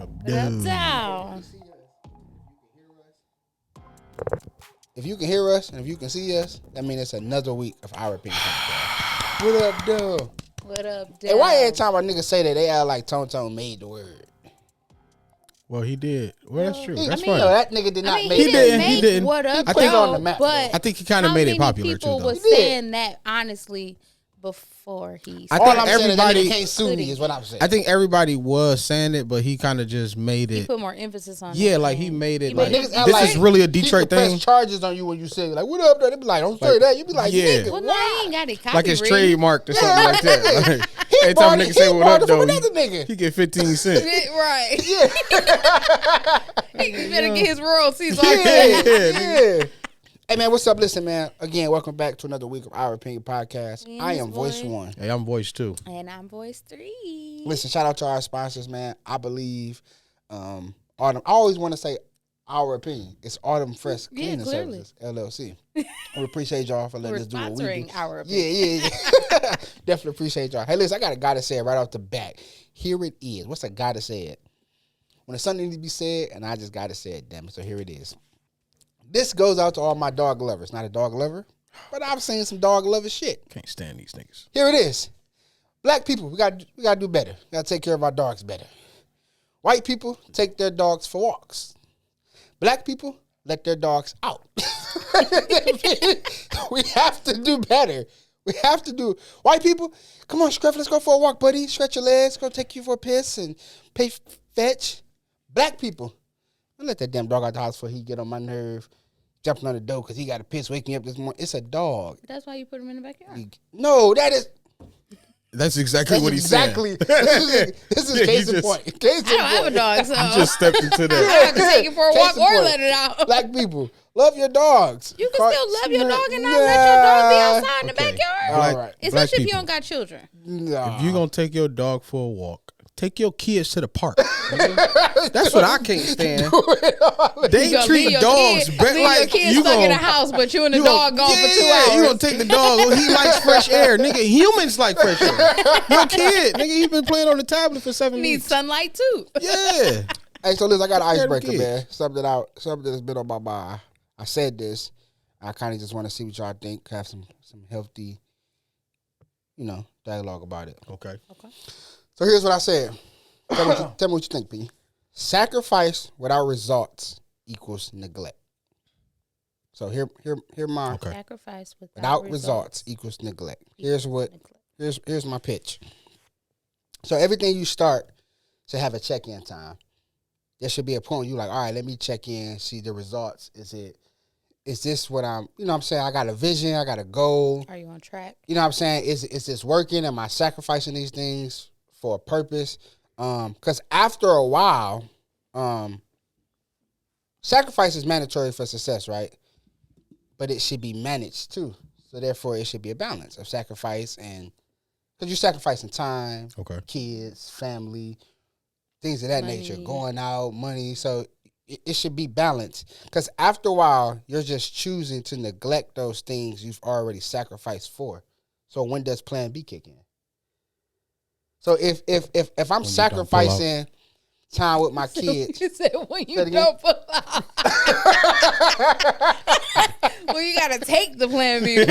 down. If you can hear us and if you can see us, that means it's another week of Our Opinion Podcast. What up, dude? What up, dude? Hey, why every time our niggas say that, they act like Tone made the word? Well, he did. Well, that's true. That's funny. funny. No, that nigga did not make he it. didn't He make didn't. what up, He put it on the map, but I think he kind of made it popular too, people though. was saying that honestly before he I said All think I'm saying is that everybody- nigga can't sue me is what I'm saying. I think everybody was saying it, but he kind of just made he it. put more emphasis on Yeah, it. like he made it. He Like made it- Niggas act this like is really a he Detroit could press thing. charges on you when you say like, "What up?" Though? They be like, "Don't say that." You be like, yeah. "Nigga, Well, no, why?" he ain't got it Like it's copyrighted. trademarked or something like that. Like, He every time bought a it- nigga say he what bought up, it from though, another nigga. he get 15 cents. Right. Yeah, He better get his royalties off. yeah. Hey man, what's up? Listen, man. Again, welcome back to another week of Our Opinion Podcast. Yes, I am Voice boy. 1. Hey, I'm voice 2. And I'm voice 3. Listen, shout out to our sponsors, man. I believe Autumn. I always want to say Our Opinion. It's Autumn Fresh Yeah, Cleaning clearly. Services LLC. We appreciate y'all for letting We're us do what we do. sponsoring Our Opinion. Yeah. Definitely appreciate y'all. Hey, listen, I got a guy to say it right off the bat. Here it is. What's a guy to say it? When it's something needs to be said, and I just got to say it, damn it. So here it is. This goes out to all my dog lovers. Not a dog lover, but I've seen some dog lover shit. Can't stand these niggas. Here it is. Black people, we got to do better. We got to take care of our dogs better. White people take their dogs for walks. Black people let their dogs out. We have to do better. We have to do. White people, come on, Scruff, let's go for a walk, buddy. Stretch your legs, go take you for a piss and pay fetch. Black people, don't let that damn dog out the house before he get on my nerve, jumping on the door because he got a piss waking up this morning. It's a dog. That's why you put him in the backyard. No, that is. That's exactly what he's exactly. saying. This is Yeah, case you in just- point. Case in I don't have a point. dog, so You just stepped into that. I have to take it for a Case walk in or point. let it out. Black people, love your dogs. You can still love your dog and not let your dog be outside in the Okay. backyard. All Black- right. Especially black if you people. don't got children. Nah. If you gonna take your dog for a walk, take your kids to the park. That's what I can't stand. They You gonna treat leave your dogs kid- better. leave Like your kids you stuck in gonna, the house, but you and the you dog gone for 2 hours. You gonna take the dog? Well, he likes fresh air, nigga. Humans like fresh air. Your kid, nigga, he been playing on the tablet for 7 Need weeks. sunlight too. Yeah. Hey, so listen, I got an Scared of icebreaker, kids. man. Something that's been on my mind. I said this. I kind of just want to see what y'all think. Have some healthy, dialogue about it. Okay. So here's what I said. Tell me what you think, P. Sacrifice without results equals neglect. So here my Okay. Sacrifice without results equals neglect. Here's my pitch. So everything you start should have a check-in time. There should be a point where you like, all right, let me check in, see the results. Is this what I'm, what I'm saying? I got a vision, I got a goal. Are you on track? You know what I'm saying? Is this working? Am I sacrificing these things for a purpose? Because after a while, sacrifice is mandatory for success, right? But it should be managed too. So therefore, it should be a balance of sacrifice and because you're sacrificing time, Okay. kids, family, things of that Money. nature, going out, money. So it should be balanced. Because after a while, you're just choosing to neglect those things you've already sacrificed for. So when does Plan B kick in? So if I'm When you sacrificing time with my kids, You said when Say you it again. don't pull out. Well, you gotta take the plan B first.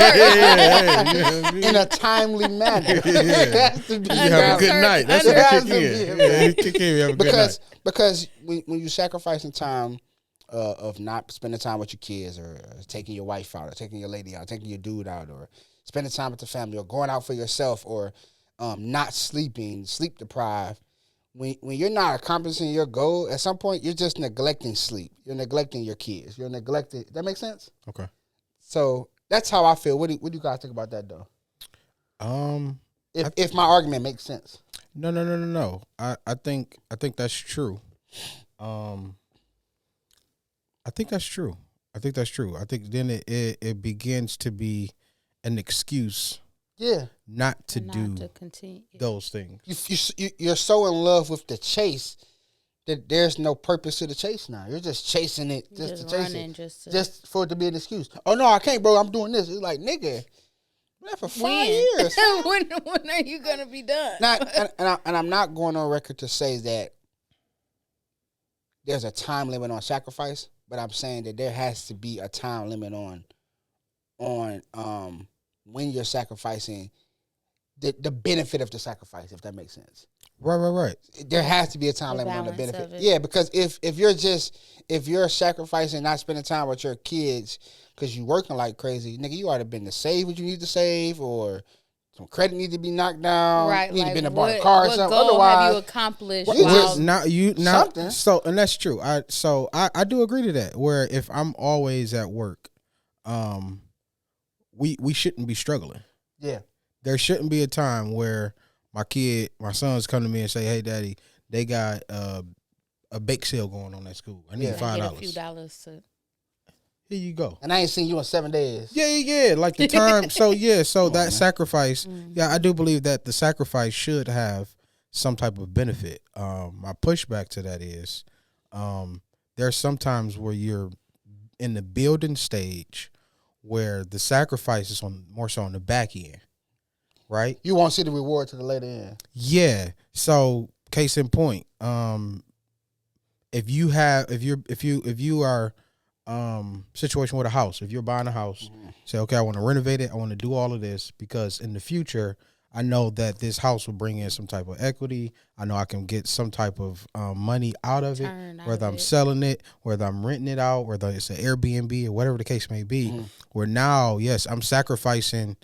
in a timely manner, it has to be You have a good Under- night. That's under- what has kick to in. be, Yeah, you kick in. You have a good night. because when you're sacrificing time of not spending time with your kids or taking your wife out or taking your lady out, taking your dude out or spending time with the family or going out for yourself or not sleeping, sleep deprived, when you're not accomplishing your goal, at some point you're just neglecting sleep. You're neglecting your kids. You're neglecting. That makes sense? Okay. So that's how I feel. What do you guys think about that though? If my argument makes sense. No. I think that's true. I think that's true. I think then it begins to be an excuse Yeah. not to Not do to continue. those things. You're so in love with the chase that there's no purpose to the chase now. You're just chasing it just Just to chase running, it. just to- For it to be an excuse. Oh, no, I can't, bro. I'm doing this. It's like, nigga, man, for 5 years. when are you gonna be done? And I'm not going on record to say that there's a time limit on sacrifice, but I'm saying that there has to be a time limit on when you're sacrificing the benefit of the sacrifice, if that makes sense. Right. There has to be a time The limit on the balance benefit. of it. Yeah, because if you're sacrificing not spending time with your kids because you working like crazy, nigga, you ought to been to save what you need to save, or some credit need to be knocked down. Right, You need like to be in a bar what, car or what something. goal Otherwise, have you accomplished? You while- just- Now something. so, and that's true. I do agree to that. Where if I'm always at work, we shouldn't be struggling. yeah, There shouldn't be a time where my sons come to me and say, "Hey, Daddy, they got a bake sale going on at school. I need Yeah. I $5." get a few dollars to. Here you go. and I ain't seen you in 7 days. Yeah. Like the time. So that man. sacrifice. Mm. Yeah, I do believe that the sacrifice should have some type of benefit. My pushback to that is, there's sometimes where you're in the building stage where the sacrifice is more so on the back end, right? You won't see the reward to the later end. Yeah. So case in point, if you are situation with a house, if you're buying a house, say, okay, I want to renovate it, I want to do all of this because in the future I know that this house will bring in some type of equity. I know I can get some type of money out of it, Turn out whether of I'm it. selling it, whether I'm renting it out, whether it's an Airbnb or whatever the case may be. Where now, yes, I'm sacrificing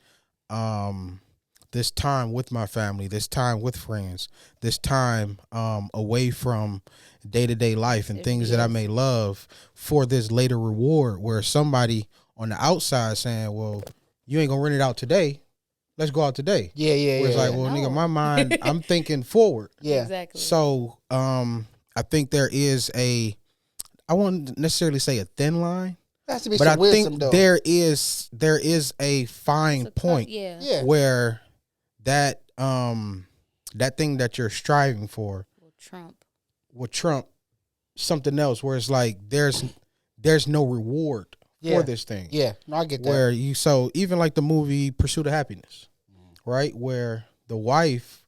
this time with my family, this time with friends, this time away from day-to-day life and things that I may love for this later reward, where somebody on the outside saying, well, you ain't gonna rent it out today, let's go out today. Yeah. Where it's like, well, nigga, my mind, I'm thinking forward. Yeah. Exactly. So I think there is I won't necessarily say a thin line, There has to be but some I wisdom, think though. there is a fine point Yeah. Yeah. where that thing that you're striving for will trump something else, where it's like there's no reward Yeah. for this thing. Yeah. No, I get that. Where even like the movie Pursuit of Happiness, right? Where the wife,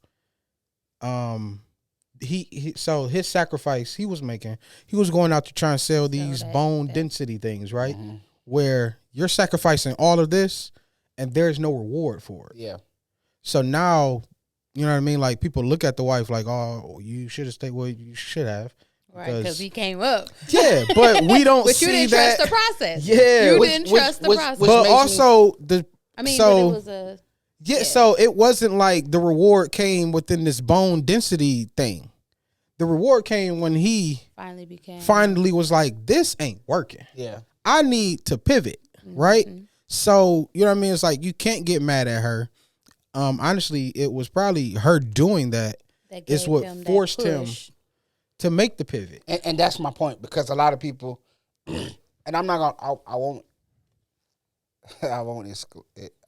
so his sacrifice he was making, he was going out to try and sell these bone density things, right? Mm-hmm. Where you're sacrificing all of this and there's no reward for it. Yeah. So now, you know what I mean? Like people look at the wife like, oh, you should have stayed. Well, you should have. Right, because he came up. Yeah, but we don't But see you didn't that. trust the process. Yeah. You Which- didn't trust the process. which But makes also the I mean, so but it was a yeah, so it wasn't like the reward came within this bone density thing. The reward came when he finally was like, this ain't working. Yeah. I need to pivot, right? So, you know what I mean? It's like you can't get mad at her. Honestly, it was probably her doing that is what forced him to make the pivot. And that's my point, because a lot of people, and I'm not gonna, I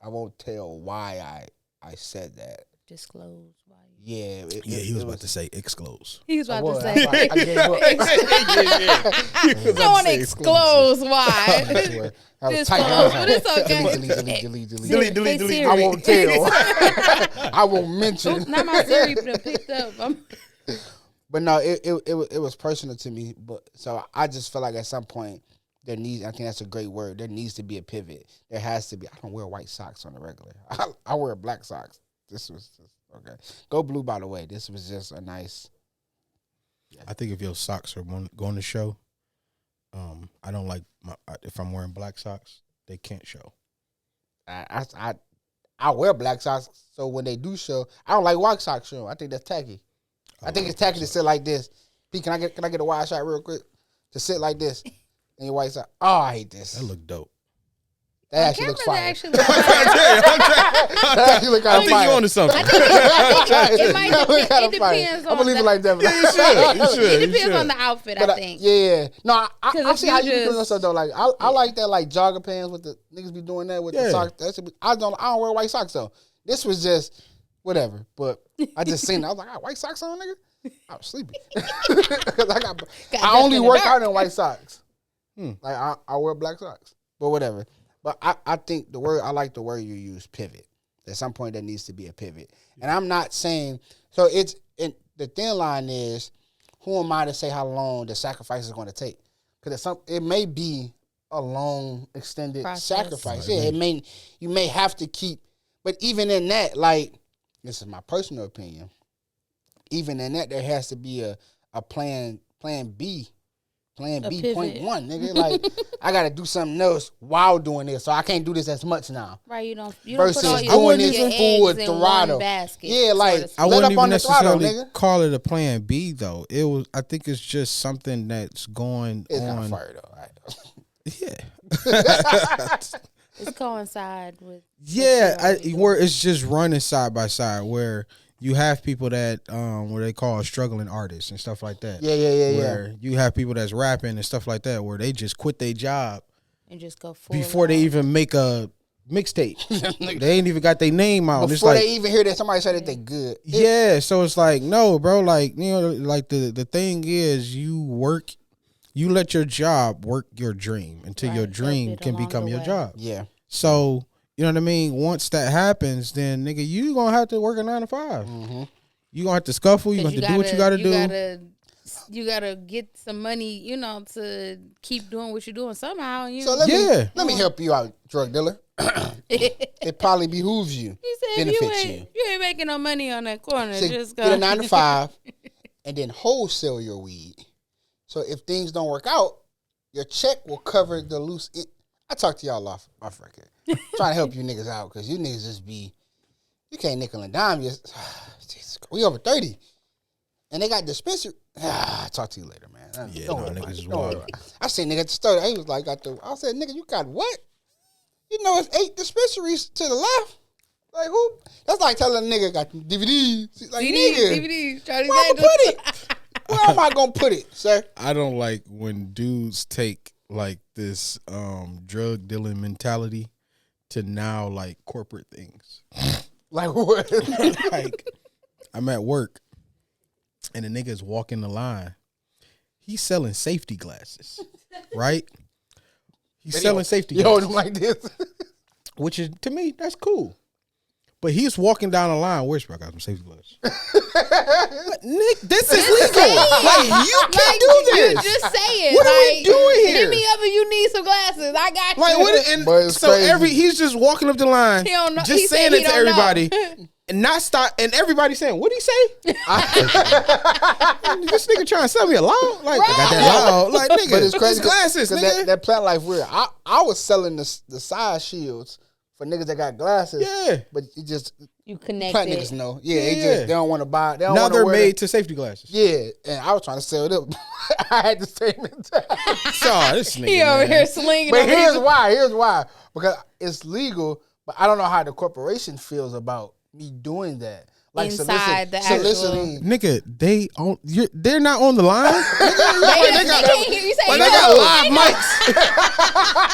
won't tell why I said that. disclose why. He was about to say exclose. He was about to I say. gave up. I don't want to exclose why. I was Disclose, typing. but it's okay. Delete. I won't tell. I won't mention. Not my Siri picked up. But no, it was personal to me. But so I just feel like at some point I think that's a great word. There needs to be a pivot. There has to be. I don't wear white socks on the regular. I wear black socks. This was just, okay. Go blue, by the way. This was just a nice. Yeah. I think if your socks are going to show, I don't like if I'm wearing black socks, they can't show. I wear black socks, so when they do show, I don't like white socks showing. I think that's tacky. I think it's tacky to sit like this. P, can I get a wide shot real quick? To sit like this in your white sock. Oh, I hate this. That look dope. That actually looks fire. Actually That actually look kind of fire. you onto something. it might it depends on. I'm gonna leave it like that. It depends on the outfit, I think. Yeah. No, I if see how you you be doing just- stuff though. Like I like that, like jogger pants with the niggas be doing that with the socks. I don't wear white socks though. This was just whatever. But I just seen it. I was like, white socks on, nigga. I was sleepy. 'Cause I only work out in white socks. Like I wear black socks, but whatever. But I think I like the word you use, pivot. At some point there needs to be a pivot. And I'm not saying, so the thin line is who am I to say how long the sacrifice is going to take? Because it may be a long, extended sacrifice. Yeah, you may have to keep, but even in that, like, this is my personal opinion. Even in that, there has to be a plan B. Plan B pivot. point one, nigga. Like, I gotta do something else while doing this, so I can't do this as much now. Right, you don't versus put all doing this full throttle. Basket, yeah, like I wouldn't even necessarily nigga. call it a plan B though. I think it's just something that's going it's on. Kind of fire though, right? Yeah. It's coincide with. Where it's just running side by side where. You have people that where they call struggling artists and stuff like that. Yeah. Where you have people that's rapping and stuff like that, where they just quit their job and just go full before they even make a mixtape. They ain't even got their name out. Before they even hear that somebody said that they good. Yeah, so it's like, no, bro, like, you know, like the thing is you let your job work your dream until your dream can become your job. Yeah. So you know what I mean? Once that happens, then nigga, you gonna have to work a 9 to 5. Mm-hmm. You gonna have to scuffle. You gonna have to do what you gotta do. You gotta get some money, you know, to keep doing what you're doing somehow. So let me help you out, drug dealer. It probably behooves you. He said benefits you ain't making no money on that corner. So just get a 9 to 5, and then wholesale your weed. So if things don't work out, your check will cover the loose. I talk to y'all off record. Trying to help you niggas out because you niggas just be, you can't nickel and dime. We over 30. And they got dispensary. I'll talk to you later, man. Niggas is wild. I seen nigga at the store. He was like, I said, nigga, you got what? You know, it's 8 dispensaries to the left. Like, who? That's like telling a nigga got DVDs. Like, DVDs. Where am I gonna put it? Where am I gonna put it, sir? I don't like when dudes take like this drug dealing mentality to now like corporate things. Like what? Like I'm at work and the nigga's walking the line. He's selling safety glasses, right? He's selling safety glasses. You hold him like this. Which is, to me, that's cool. But he's walking down the line. Where's I got some safety glasses? Nick, this is legal. Like, you can't do this. You just say it. What are we doing here? Hit me up if you need some glasses. I got you. Like, what? And so crazy. he's just walking up the line, He don't know. just He saying said it he to don't everybody, know. and not stop. And everybody saying, "What he say?" This nigga trying to sell me a loud. Like, I got that loud. Like, nigga, But it's crazy. glasses, nigga. That plant life weird. I was selling the side shields for niggas that got glasses. Yeah. But You connected. plant niggas know. Yeah, Yeah. they don't want to buy. They don't Now want they're to wear made to safety glasses. Yeah, and I was trying to sell it up. I had the same mentality. So this nigga, He over man. here slinging. But here's why. Because it's legal, but I don't know how the corporation feels about me doing that. Like Inside the soliciting. Nigga, they're not on the line. They can't hear you say They got live mics.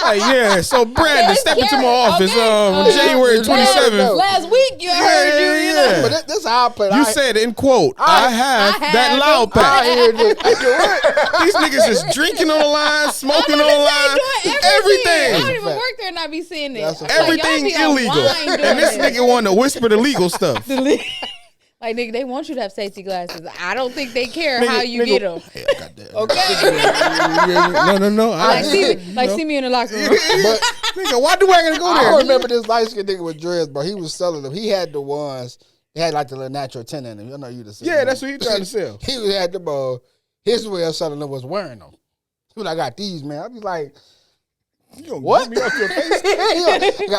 Like, yeah, so Brandon, step into my office January 27th. Last week you heard you know. But this is how I put it. You said, in quote, I have that loud pack. These niggas is drinking on the line, smoking on the line, I everything. don't even work there and I be seeing it. Everything illegal. And this nigga want to whisper the legal stuff. Like, nigga, they want you to have safety glasses. I don't think they care how you get them. Hey, I got that. Okay. No. See me in the locker room. But Nigga, why do I gotta go there? I remember this light skinned nigga with dreads, bro. He was selling them. He had the ones. He had like the little natural tin in them. You know you the same. Yeah, that's what he trying to sell. He had them. His way of selling them was wearing them. He was like, I got these, man. I be like, You gonna what? get me off your face?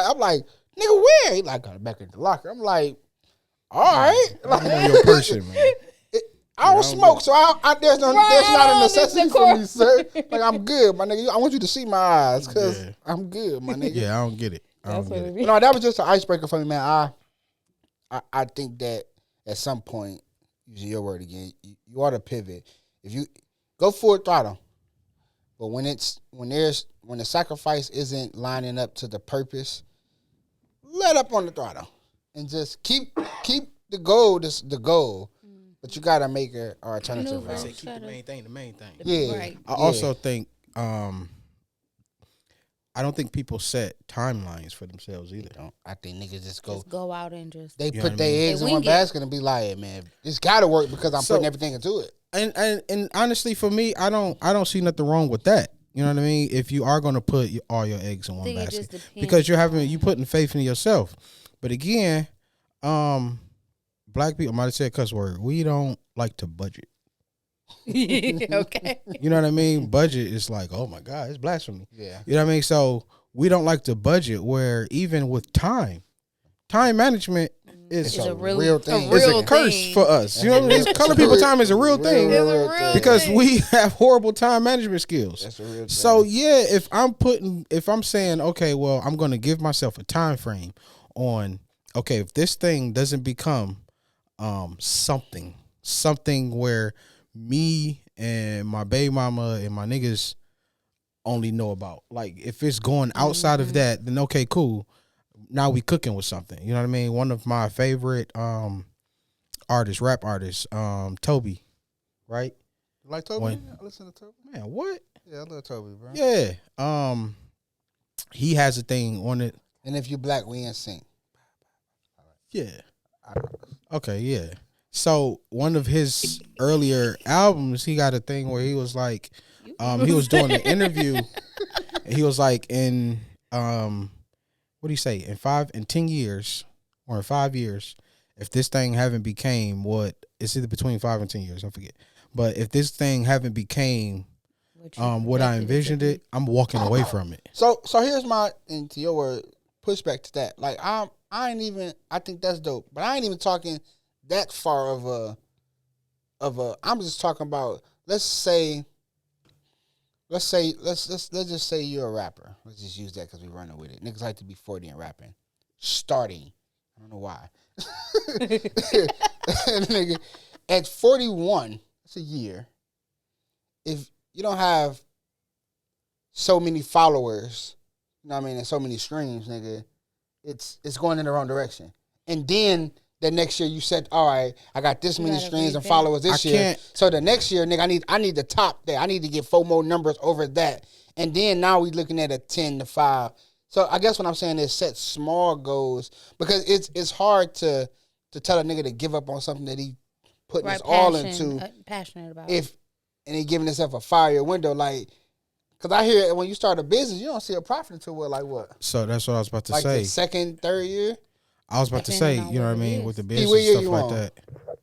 I'm like, nigga, where? He like, got it back in the locker. I'm like, all right. Like, I'm your person, man. I don't smoke, so there's not a necessity for me, sir. Like, I'm good, my nigga. I want you to see my eyes, because I'm good, my nigga. Yeah, I don't get it. No, that was just an icebreaker for me, man. I think that at some point, using your word again, you ought to pivot. If you go full throttle, but when the sacrifice isn't lining up to the purpose, let up on the throttle and just keep the goal. This the goal. But you gotta make an alternative route. Keep the main thing the main thing. Yeah. Right. I also think I don't think people set timelines for themselves either. I think niggas just go out and just they You know put what I their mean? eggs They in one wing it. basket and be like, hey, man, it's gotta work because I'm So- putting everything into it. And honestly, for me, I don't see nothing wrong with that. You know what I mean? If you are going to put all your eggs in one think it basket, just depends because on- you putting faith in yourself. But again, black people, I might have said cuss word. We don't like to budget. okay. You know what I mean? Budget is like, oh my God, it's blasphemy. Yeah. You know what I mean? So we don't like to budget. Where even with time management is It's It's a a real, real thing. is real a curse thing. for us. You know what I mean? That's Color a people real- time is a real thing. It's a real Because thing. we have horrible time management skills. That's a real thing. So yeah, if I'm saying, okay, well, I'm gonna give myself a time frame on, okay, if this thing doesn't become something where me and my baby mama and my niggas only know about. Like if it's going outside of that, then okay, cool. Now we cooking with something. You know what I mean? One of my favorite artists, rap artists, Toby, right? You like Toby? When- I listen to Toby. Man, what? Yeah, I love Toby, bro. Yeah. He has a thing on it. And if you black, we in sync. Yeah. Okay, yeah. So one of his earlier albums, he got a thing where he was like, he was doing an interview. And he was like, in what do you say? In 10 years or in 5 years, if this thing haven't became what it's either between 5 and 10 years, I forget. But if this thing haven't became what I envisioned it, I'm walking away from it. So here's my, and to your word, pushback to that. Like I think that's dope, but I ain't even talking that far of a. I'm just talking about. Let's just say you're a rapper. Let's just use that because we're running with it. Niggas like to be 40 and rapping, starting. I don't know why. Nigga, at 41, it's a year. If you don't have so many followers, you know what I mean, and so many streams, nigga, it's going in the wrong direction. And then the next year you said, all right, I got this many gotta streams and revamp. followers this I year. can't- So the next year, nigga, I need to top that. I need to get 4 more numbers over that. And then now we looking at a 10 to 5. So I guess what I'm saying is set small goals, because it's hard to tell a nigga to give up on something that he putting his all into passionate about. and he giving himself a 5-year window. Like, because I hear when you start a business, you don't see a profit until what? So that's what I was about to Like say. the second, third year? I was about to say, Depending on you know what I what it mean, is. with the What business year stuff you like on? that. What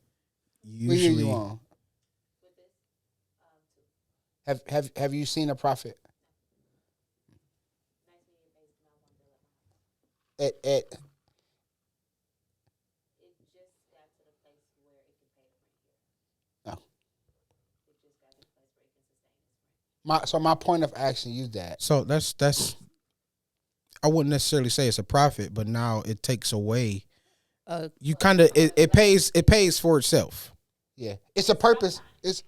year Usually, you on? Have you seen a profit? At no. My point of action, use that. so that's. I wouldn't necessarily say it's a profit, but now it takes away. You kind of it pays for itself. Yeah, it's a purpose. It's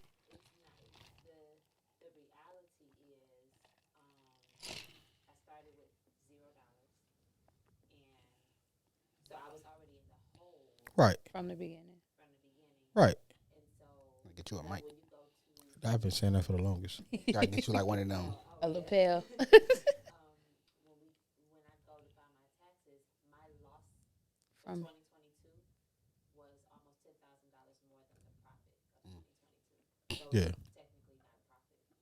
Right, from the beginning. right. get you a mic. I've been saying that for the longest. Gotta get you like one of them. A lapel. From Yeah,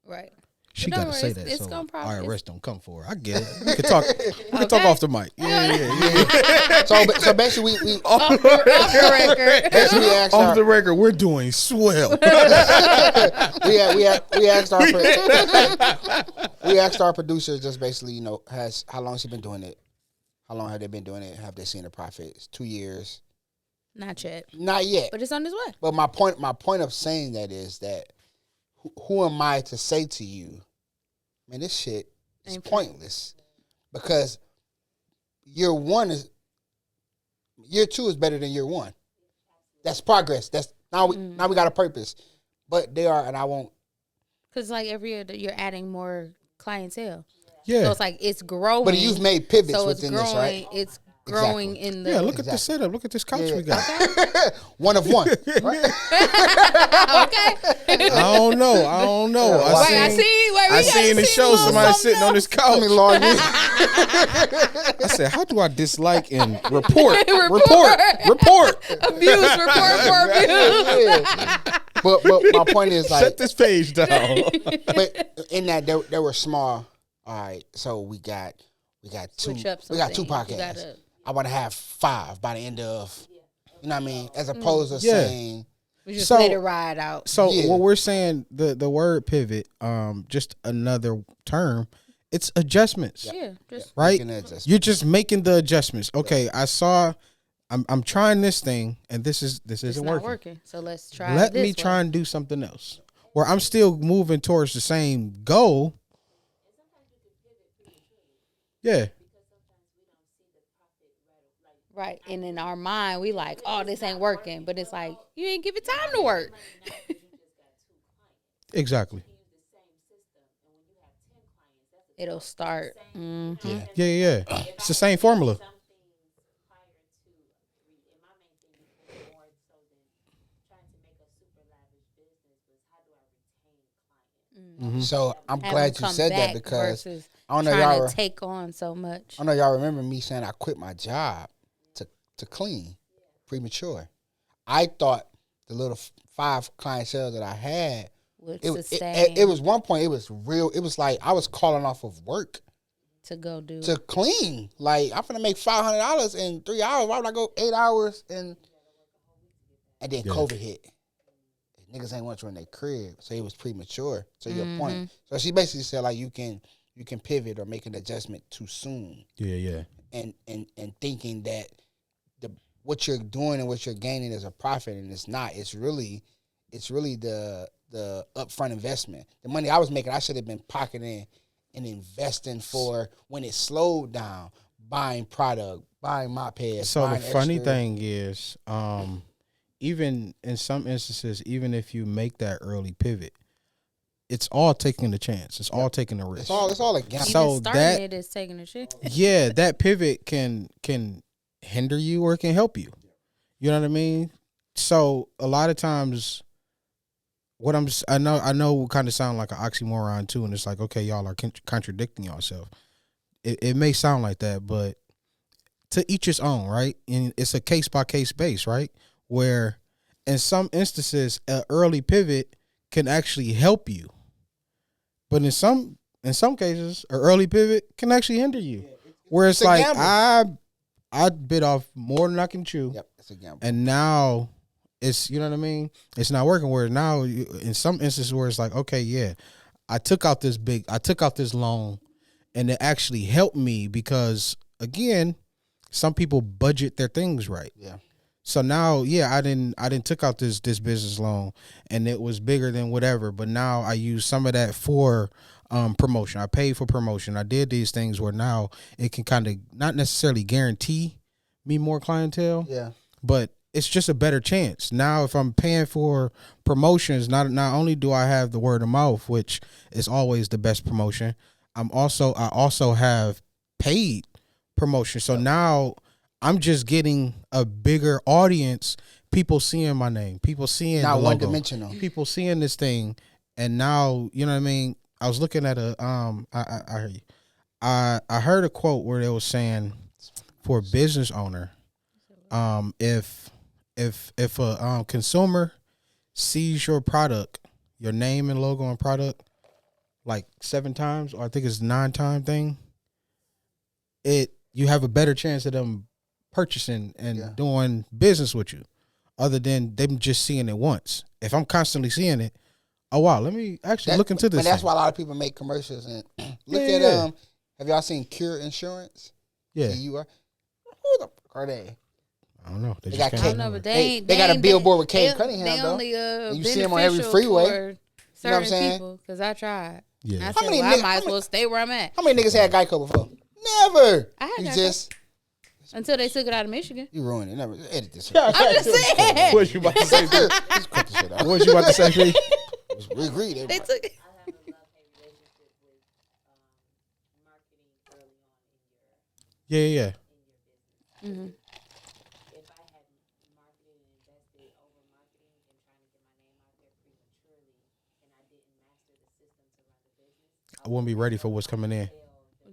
right. she But don't got to say worry, that it's so gonna profit. IRS don't come for her. I get it. We can talk. We can talk Okay. off the mic. Yeah. So basically, we Off the record. basically we asked Off our, the record, we're doing swell. we asked our we asked our producers just basically, how long has she been doing it? How long have they been doing it? Have they seen a profit? It's 2 years. Not yet, Not yet. but it's on its way. But my point of saying that is that who am I to say to you, man, this shit is Ain't pointless, because year 2 is better than year 1. That's progress. That's now we got a purpose. But they are, and I won't. Because like every year that you're adding more clientele. Yeah. So it's like it's growing. But you've made pivots so it's within growing. this, right? It's growing in the. Yeah, look at this setup. Look at this couch we got. One of one. Right? Okay. I don't know. Wait, I see. Wait. I seen the show. Somebody sitting on this couch. Let me log in. I said, "How do I dislike and report? Abuse report for abuse. Yeah. But my point is like, Shut this page down." but in that there were small. All right, so we got two. Switch up We got two something. You podcasts. gotta- I want to have 5 by the end of. You know what I mean? As opposed to Yeah. saying, We just So- let it ride out. So Yeah. what we're saying, the word pivot, just another term, it's adjustments, Yeah, just right? making an adjustment. You're just making the adjustments. Okay, I'm trying this thing, and this it's isn't not working. working. So let's try. Let this me way. try and do something else, where I'm still moving towards the same goal. Yeah, Right, and in our mind, we like, oh, this ain't working, but it's like you ain't give it time to work. exactly. It'll start. Mhm. Yeah. It's the same formula. So I'm Have glad them you come said that back because versus I don't know trying y'all. to take on so much. I know y'all remember me saying I quit my job to clean premature. I thought the little 5 clientele that I had, Would it sustain was one point. It was real. It was like I was calling off of work to go do. to clean. Like I'm gonna make $500 in 3 hours. Why would I go 8 hours and then COVID hit? Niggas ain't want you in their crib, so it was premature. To your point, so she basically said like you can pivot or make an adjustment too soon, Yeah. and thinking that what you're doing and what you're gaining is a profit, and it's not. It's really the upfront investment. The money I was making, I should have been pocketing and investing for when it slowed down, buying product, buying mopeds. So the buying funny extra. thing is, even in some instances, even if you make that early pivot, it's all taking the chance. It's all taking the risk. It's all a gamble. So Even starting that- it is taking a shit. Yeah, that pivot can hinder you or it can help you. You know what I mean? So a lot of times, I know kind of sound like an oxymoron too, and it's like, okay, y'all are contradicting yourself. It may sound like that, but to each his own, right? And it's a case by case base, right? Where in some instances, an early pivot can actually help you, but in some cases, an early pivot can actually hinder you. Where it's a like gamble. I bit off more than I can chew. Yep, it's a gamble. And now it's, you know what I mean? It's not working. Where now, in some instances where it's like, okay, yeah, I took out this loan and it actually helped me because, again, some people budget their things right. Yeah. So now, yeah, I didn't took out this business loan and it was bigger than whatever, but now I use some of that for promotion. I paid for promotion. I did these things where now it can kind of not necessarily guarantee me more clientele. Yeah. But it's just a better chance. Now if I'm paying for promotions, not only do I have the word of mouth, which is always the best promotion, I also have paid promotion. So now I'm just getting a bigger audience, people seeing my name, people seeing Not the logo, one-dimensional. people seeing this thing, and now, you know what I mean? I was looking at I heard a quote where they was saying for a business owner, if a consumer sees your product, your name and logo and product like 7 times, or I think it's 9-time thing, you have a better chance of them purchasing and doing business with you, other than them just seeing it once. If I'm constantly seeing it, oh wow, let me actually look into this. But that's thing. why a lot of people make commercials and look Yeah, at yeah. Have y'all seen Cure Insurance? Yeah, You are. Who the fuck are they? I don't know. They They just got came I Kate- don't know, over. but they They got a billboard with Kate Cunningham, They though. only And you see 'em on every beneficial freeway. for You know what certain I'm saying? people. Because I tried. Yeah. I How said, many well, I nigg- might how as well stay where I'm at How many niggas had Geico before? Never. I had You Geico. just until they took it out of Michigan. you ruined it. Never edit this. I'm just saying. What was you about to say? B? Just cut the shit out. What was you about to say? B? We agreed. They took it. Yeah. Mm-hmm. I wouldn't be ready for what's coming in.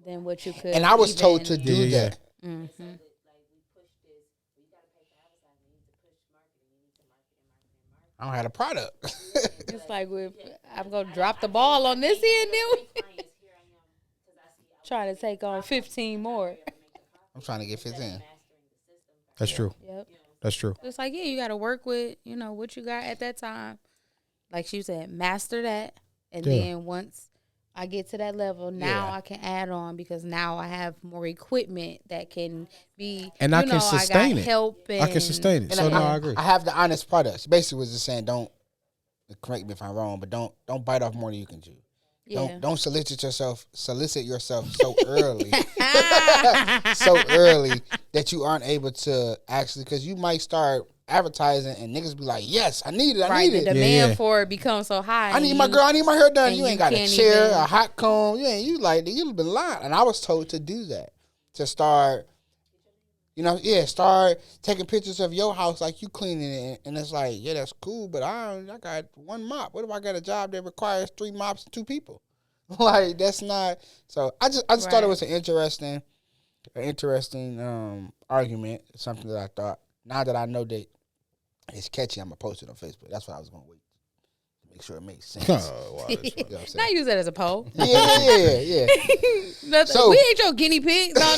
Than what you could. And I was told to even- do Yeah. that. Mhm. I don't have a product. It's like I'm gonna drop the ball on this end, then trying to take on 15 more. I'm trying to get 15. That's true. Yep. That's true. It's like, yeah, you got to work with, what you got at that time. Like she said, master that. And Yeah. then once I get to that level, now Yeah. I can add on because now I have more equipment that can be, And I can sustain I got it. help and, I can sustain it. And So no, I agree. I have the honest products. Basically, was just saying, don't correct me if I'm wrong, but don't bite off more than you can chew. Yeah. Don't solicit yourself so early, so early that you aren't able to actually, because you might start advertising and niggas be like, yes, I need it, I Right, need the it. demand Yeah. for it becomes so high. I need and my girl, I need my hair done. and You you ain't got a can't chair, even- a hot comb. You like, you've been lying. And I was told to do that, to start, start taking pictures of your house like you cleaning it. And it's like, yeah, that's cool, but I got one mop. What if I got a job that requires 3 mops and 2 people? Like, that's not. So I just thought it Right. was an interesting argument. Something that I thought. Now that I know that it's catchy, I'm gonna post it on Facebook. That's what I was gonna wait to make sure it makes sense. Oh, wow, that's funny. You know what I'm Not saying? use that as a poll. Yeah. Nothing. So- We ain't your guinea pig. No.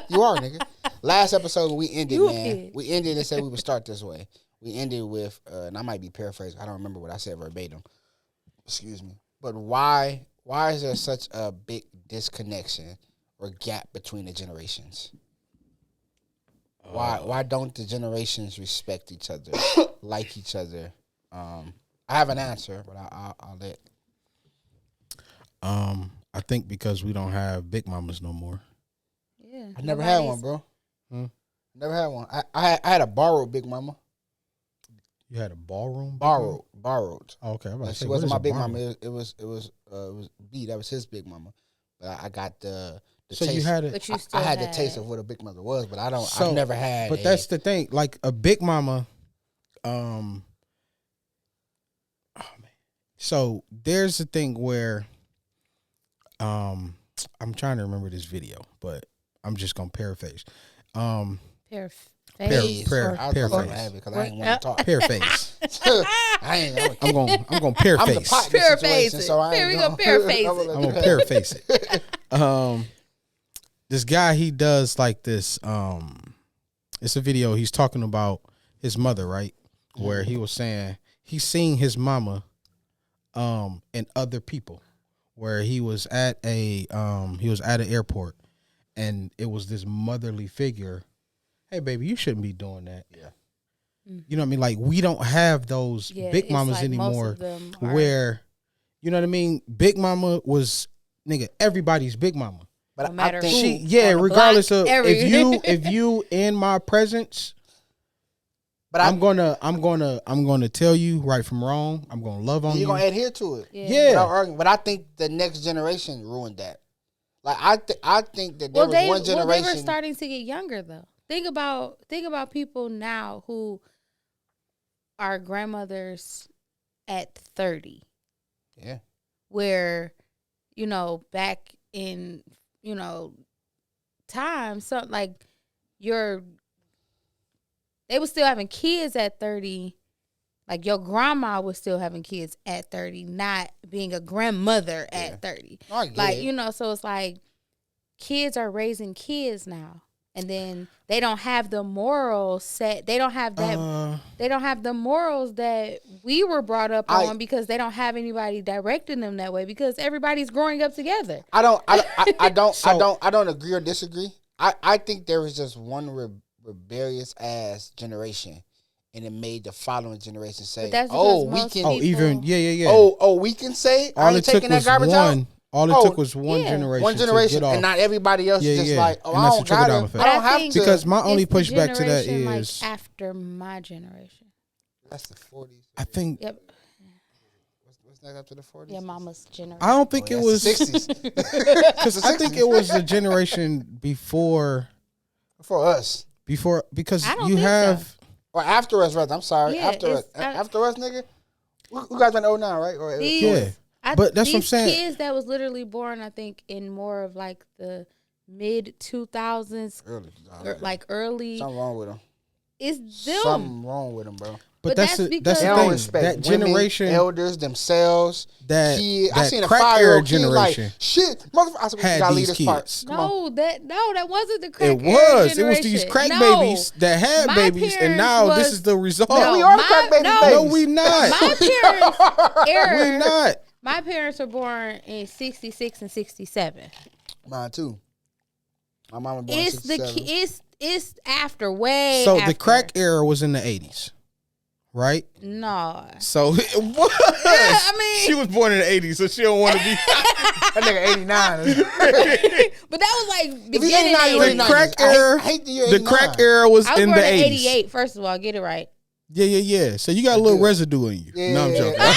You are, nigga. Last episode when we ended, You a man. kid. We ended and said we would start this way. We ended with, and I might be paraphrasing. I don't remember what I said verbatim. Excuse me. But why is there such a big disconnection or gap between the generations? Why don't the generations respect each other, like each other? I have an answer, but I'll let. I think because we don't have big mamas no more. Yeah. I never had one, bro. Never had one. I had a borrowed big mama. You had a ballroom? Borrowed. Oh, okay. I'm about Like, to say, she what wasn't is my a big ballroom? mama. It was B. That was his big mama. But I got the So taste. you had it. But you I still had the taste of what a big mother was, but I've never had. But that's the thing. Like a big mama, oh man. So there's a thing where, I'm trying to remember this video, but I'm just gonna paraphrase. Paraphrase. I was paraphrase. gonna have it because I ain't want to talk. Paraphrase. I ain't. I'm gonna I'm the paraphrase. pot in this Paraphrase situation, it. so I Here ain't we go, paraphrase I'm it. let I'm you gonna have paraphrase it. This guy, he does like this. It's a video. He's talking about his mother, right? Where he was saying he's seen his mama, and other people. Where he was at an airport, and it was this motherly figure. Hey, baby, you shouldn't be doing that. Yeah. You know what I mean? Like, we don't have those big it's mamas like most anymore of them are- where, you know what I mean? Big mama was, nigga, everybody's big mama. But No matter I think who. She, on the regardless block, of if you in my presence, But I'm gonna tell you right from wrong. I'm gonna love on you're you. gonna adhere to it. Yeah. Without arguing. But I think the next generation ruined that. Like I think that there was one generation. Well, they were starting to get younger though. Think about people now who are grandmothers at 30. Yeah. Where, back in, time, so like they were still having kids at 30. Like your grandma was still having kids at 30, not being a grandmother at 30. I get Like, it. So it's like kids are raising kids now. And then they don't have the morals set. They don't have that. They don't have the morals that we were brought up on because they don't have anybody directing them that way because everybody's growing up together. I don't agree or disagree. I think there was just one rebellious ass generation, and it made the following generation say, that's because we most can. Oh, even yeah. We can say, all I it ain't took taking that was garbage one. out. All it took was one yeah. generation. One to generation, get off. and not everybody else is just like, And I that's don't the trickle down got effect. I don't have to. Because my only It's the pushback to that generation, is like after my generation. That's the 40s. I think Yep. What's next after the 40s? Your mama's generation. I don't think it was the 60s. because I think it was the generation before For us. because I don't you think have so. Or after us, rather. I'm sorry. Yeah, after us. it's- After us, nigga. You guys went 09, right? Or These- yeah. But that's what I'm saying. Kids that was literally born, I think, in more of like the mid 2000s, like early. Something wrong with them. It's them. Something wrong with them, bro. But that's the they thing. don't respect That women, generation, elders, themselves, kids. I seen a crack 5-year-old era kid generation. like, shit, motherfucker. I said, we had gotta these leave this part. kids. That wasn't the crack. It was. Era It was these crack generation. babies that had My babies, and now parents this is the result. No, we are the crack babies. No, we not. My parents era. We not. My parents were born in 66 and 67. Mine too. My mama born in 67. It's after way. So after. the crack era was in the 80s, right? No. So it was. I mean, she was born in the 80s, so she don't want to be. That nigga 89. But that was like beginning 89, the crack era. I hate the year The 89. crack era was I was in born the in 80s. 88. First of all, get it right. Yeah. So you got a little residue in you. Yeah. No, I'm joking. My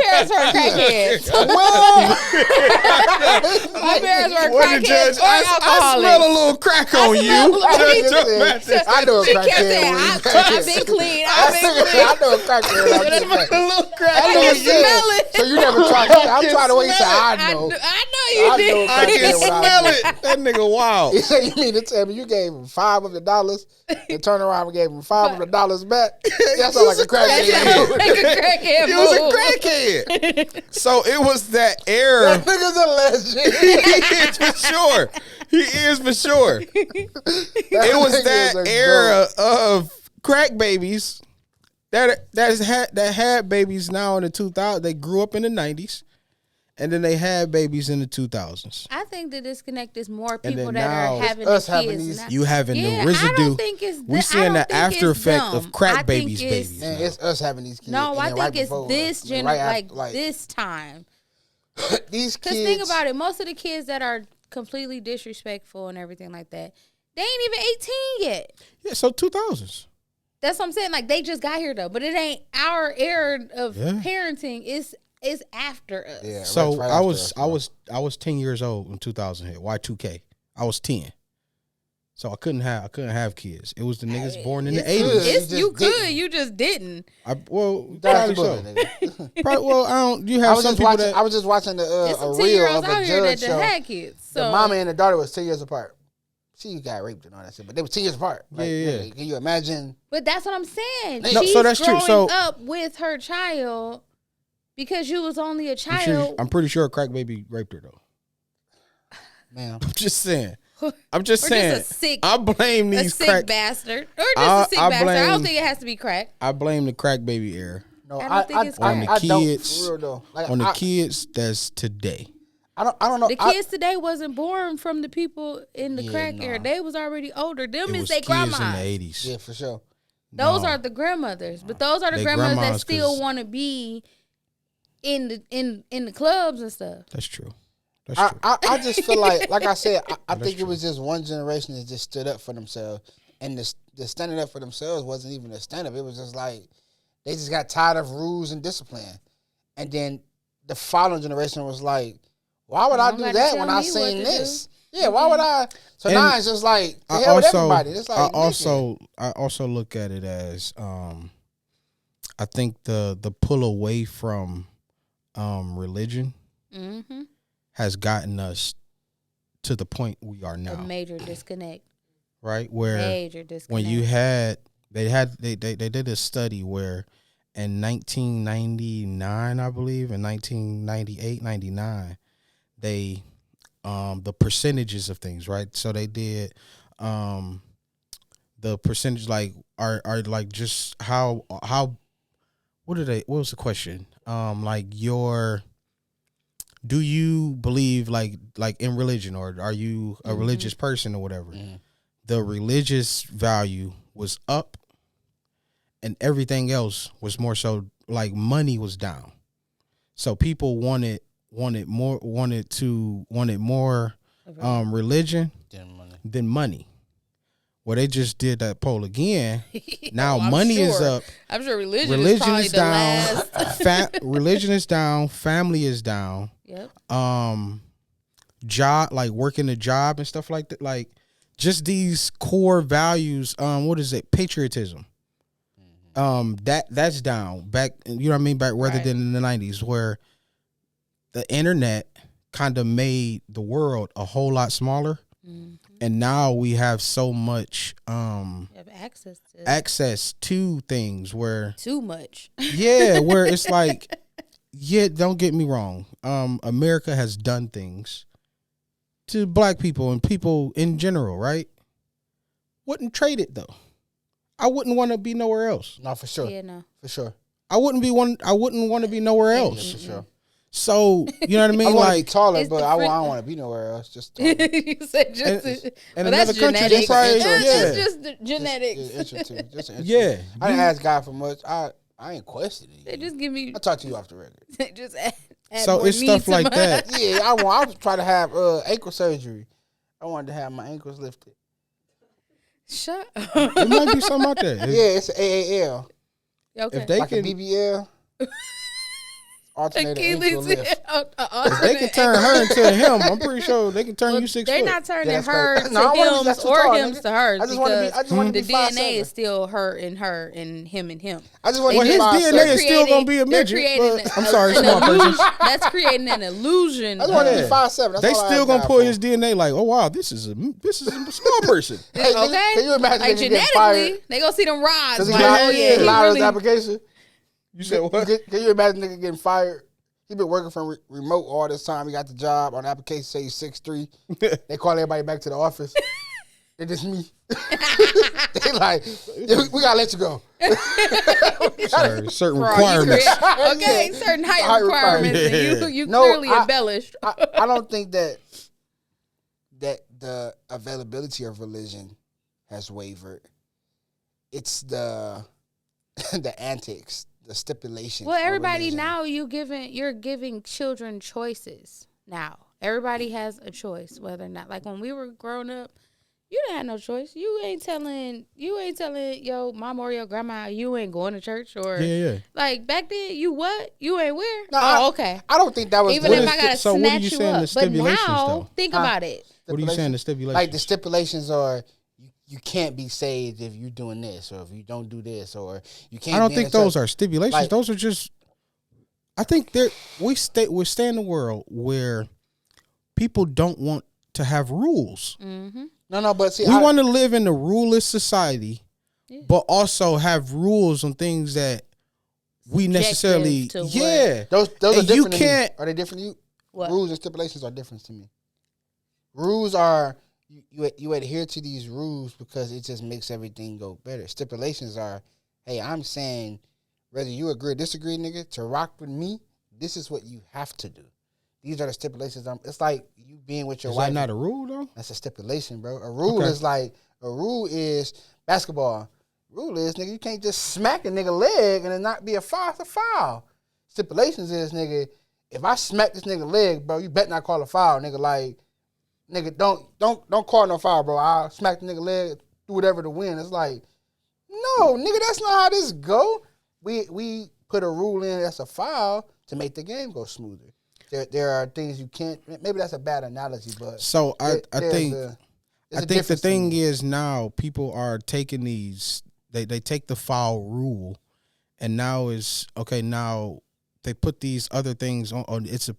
parents were crackheads. My parents were crackheads or I alcoholics. smell a little crack on you. Judge Mathis. I know a She kept saying, crackhead. I've been clean. I know a crackhead. A little crack I on know can you. smell it. So you never tried. I'm trying to wait till I know. I know you did. I can smell it. That nigga wild. You mean to tell me you gave him $500 and turned around and gave him $500 back? That sounds like a crackhead. Like a crackhead He was a crackhead. So it was that era. That nigga's a legend. He is for sure. He is for sure. It was that era of crack babies that had babies now in the 2000s. They grew up in the 90s, and then they had babies in the 2000s. I think the disconnect is more And people then that now are having us the having kids. these- now. You having Yeah, the residue. I don't think it's we seeing the after effect of crack I babies. think it's- Babies. Man, it's us having these kids. No, and I then think right it's before this us. like this time. These Because kids. think about it, most of the kids that are completely disrespectful and everything like that, they ain't even 18 yet. Yeah, so 2000s. That's what I'm saying. Like they just got here though, but it ain't our era of parenting. It's after us. Yeah, So right I after was us, I was 10 years old in 2000 hit Y2K. I was 10. So I couldn't have kids. It was the niggas born in the 80s. You could, you just didn't. That's Probably so. the nigga. Probably, well, I don't. You I have was some just people watching. that I was just watching It's a some reel 10-year-olds of out a here that judge done show. had kids. So The mama and the daughter was 10 years apart. She got raped and all that shit, but they were 10 years apart. Like, Yeah. nigga, can you imagine? but that's what I'm saying. No, She's so that's true. growing So- up with her child because you was only a I'm, child. I'm pretty sure a crack baby raped her though. Man, I'm just saying. I'm just Or saying. just a sick, I blame a these sick crack. bastard, or just a sick I bastard. I don't blame- think it has to be crack. I blame the crack baby era no, I don't think it's on the crack. I don't, kids. for real though. Like, on the I, kids that's today. I don't know. The kids today wasn't born from the people in the Yeah, crack nah. era. They was already older. Them It is was their kids in the grandmas. 80s. Yeah, for sure. Those No. are the grandmothers, but those are the They grandmothers that grandmas, still 'cause- want to be in the clubs and stuff. That's true. That's true. I just feel like I said, I That's think it true. was just one generation that just stood up for themselves, and the standing up for themselves wasn't even a stand up. It was just like they just got tired of rules and discipline, and then the following generation was like, "Why would I Don't do gotta that tell when I me what seen to this? do." Yeah, why would I?" So And now it's just like the I hell with also, everybody. It's like I also look at it as I think the pull away from religion Mm-hmm. has gotten us to the point we are A now, major disconnect. right? Where Major disconnect. when you they did a study where in 1999, I believe, in 1998, 99, they the percentages of things, right? So they did the percentage like are like just how what was the question? Like do you believe like in religion, or are you a religious person or whatever? The religious value was up and everything else was more so like money was down. So people wanted more religion than money. Well, they just did that poll again. Now I'm money sure. is up. I'm sure religion is Religion probably is the down. last. Religion is down. Family is down. Yep. Job, like working a job and stuff like that. Like just these core values. What is it? Patriotism. That's down. Back, you know what I mean? Back rather Right. than in the 90s where the internet kind of made the world a whole lot smaller. Mm-hmm. And now we have so much you have access to things where too much. Yeah, where it's like, yeah, don't get me wrong. America has done things to black people and people in general, right? Wouldn't trade it though. I wouldn't want to be nowhere else. No, for sure. Yeah, no. For sure. I wouldn't want to be nowhere else. Yeah, for sure. So, you know what I mean? I want to like be taller, but I don't want to be nowhere else. Just taller. You said just in another country, that's probably, yeah. It's just genetics. Just yeah. I didn't ask God for much. I ain't questioning. They just give me. I'll talk to you off the record. They just add so it's stuff like that. Yeah, I was trying to have ankle surgery. I wanted to have my ankles lifted. Shut up. There might be something out there. Yeah, it's AAL. Okay. If they like can, a BBL. Alternator ankle lift. If they can turn her into him, I'm pretty sure they can turn you 6 They're foot. not turning Yeah, her crazy. to No, I wanna be him just or tall, him nigga. to hers I just wanna be the 5'7". DNA is still her and him and him. I just want to Well, be his 5'7". DNA is still gonna be a They're midget. creating But, I'm sorry, small person. That's creating an illusion. I just want to be Yeah. 5'7". That's They all I still ask gonna God pull for. his DNA like, oh wow, this is a small person. Hey, Okay. Can you imagine Like niggas getting fired? genetically, they gonna see them rods. Because he Like, lied, oh he yeah, he lied on his really. application. You said what? Can you imagine nigga getting fired? He been working from remote all this time. He got the job on the application. Say he's 6'3". They call everybody back to the office. It's just me. They like, we gotta let you go. Certain Bro, requirements. Okay, certain height requirements. Yeah. And you No, clearly I- embellished. I don't think that the availability of religion has wavered. It's the antics, the stipulations. Well, of everybody religion. now you're giving children choices. Now everybody has a choice, whether or not, like when we were growing up, you didn't have no choice. You ain't telling your mom or your grandma you ain't going to church or like back then. You ain't where? No, okay. I don't think that was Even the, if I gotta so what are snatch you you saying up, the but stipulations, now though? think about it. What are you saying? The stipulations? like the stipulations are you can't be saved if you're doing this, or if you don't do this, or you can't. I don't think those are stipulations. Like, those are just. I think we stay in a world where people don't want to have rules. Mm-hmm. No, but see, We want to live in a ruleless society, Yeah. but also have rules on things that we necessarily. to what? Yeah, those are and you different. can't. Are they different to you? What? Rules and stipulations are different to me. Rules are you adhere to these rules because it just makes everything go better. Stipulations are, hey, I'm saying whether you agree or disagree, nigga, to rock with me, this is what you have to do. These are the stipulations. It's like you being with your Is wife. that not a rule though? That's a stipulation, bro. A rule is basketball. Rule is, nigga, you can't just smack a nigga leg and it not be a foul. It's a foul. Stipulations is, nigga, if I smack this nigga leg, bro, you better not call a foul, nigga. Like, nigga, don't call no foul, bro. I'll smack the nigga leg, do whatever to win. It's like, no, nigga, that's not how this go. We put a rule in that's a foul to make the game go smoother. There are things you can't. Maybe that's a bad analogy, but So I think the thing is. is now people are taking these. They take the foul rule, and now is okay. Now they put these other things on. It's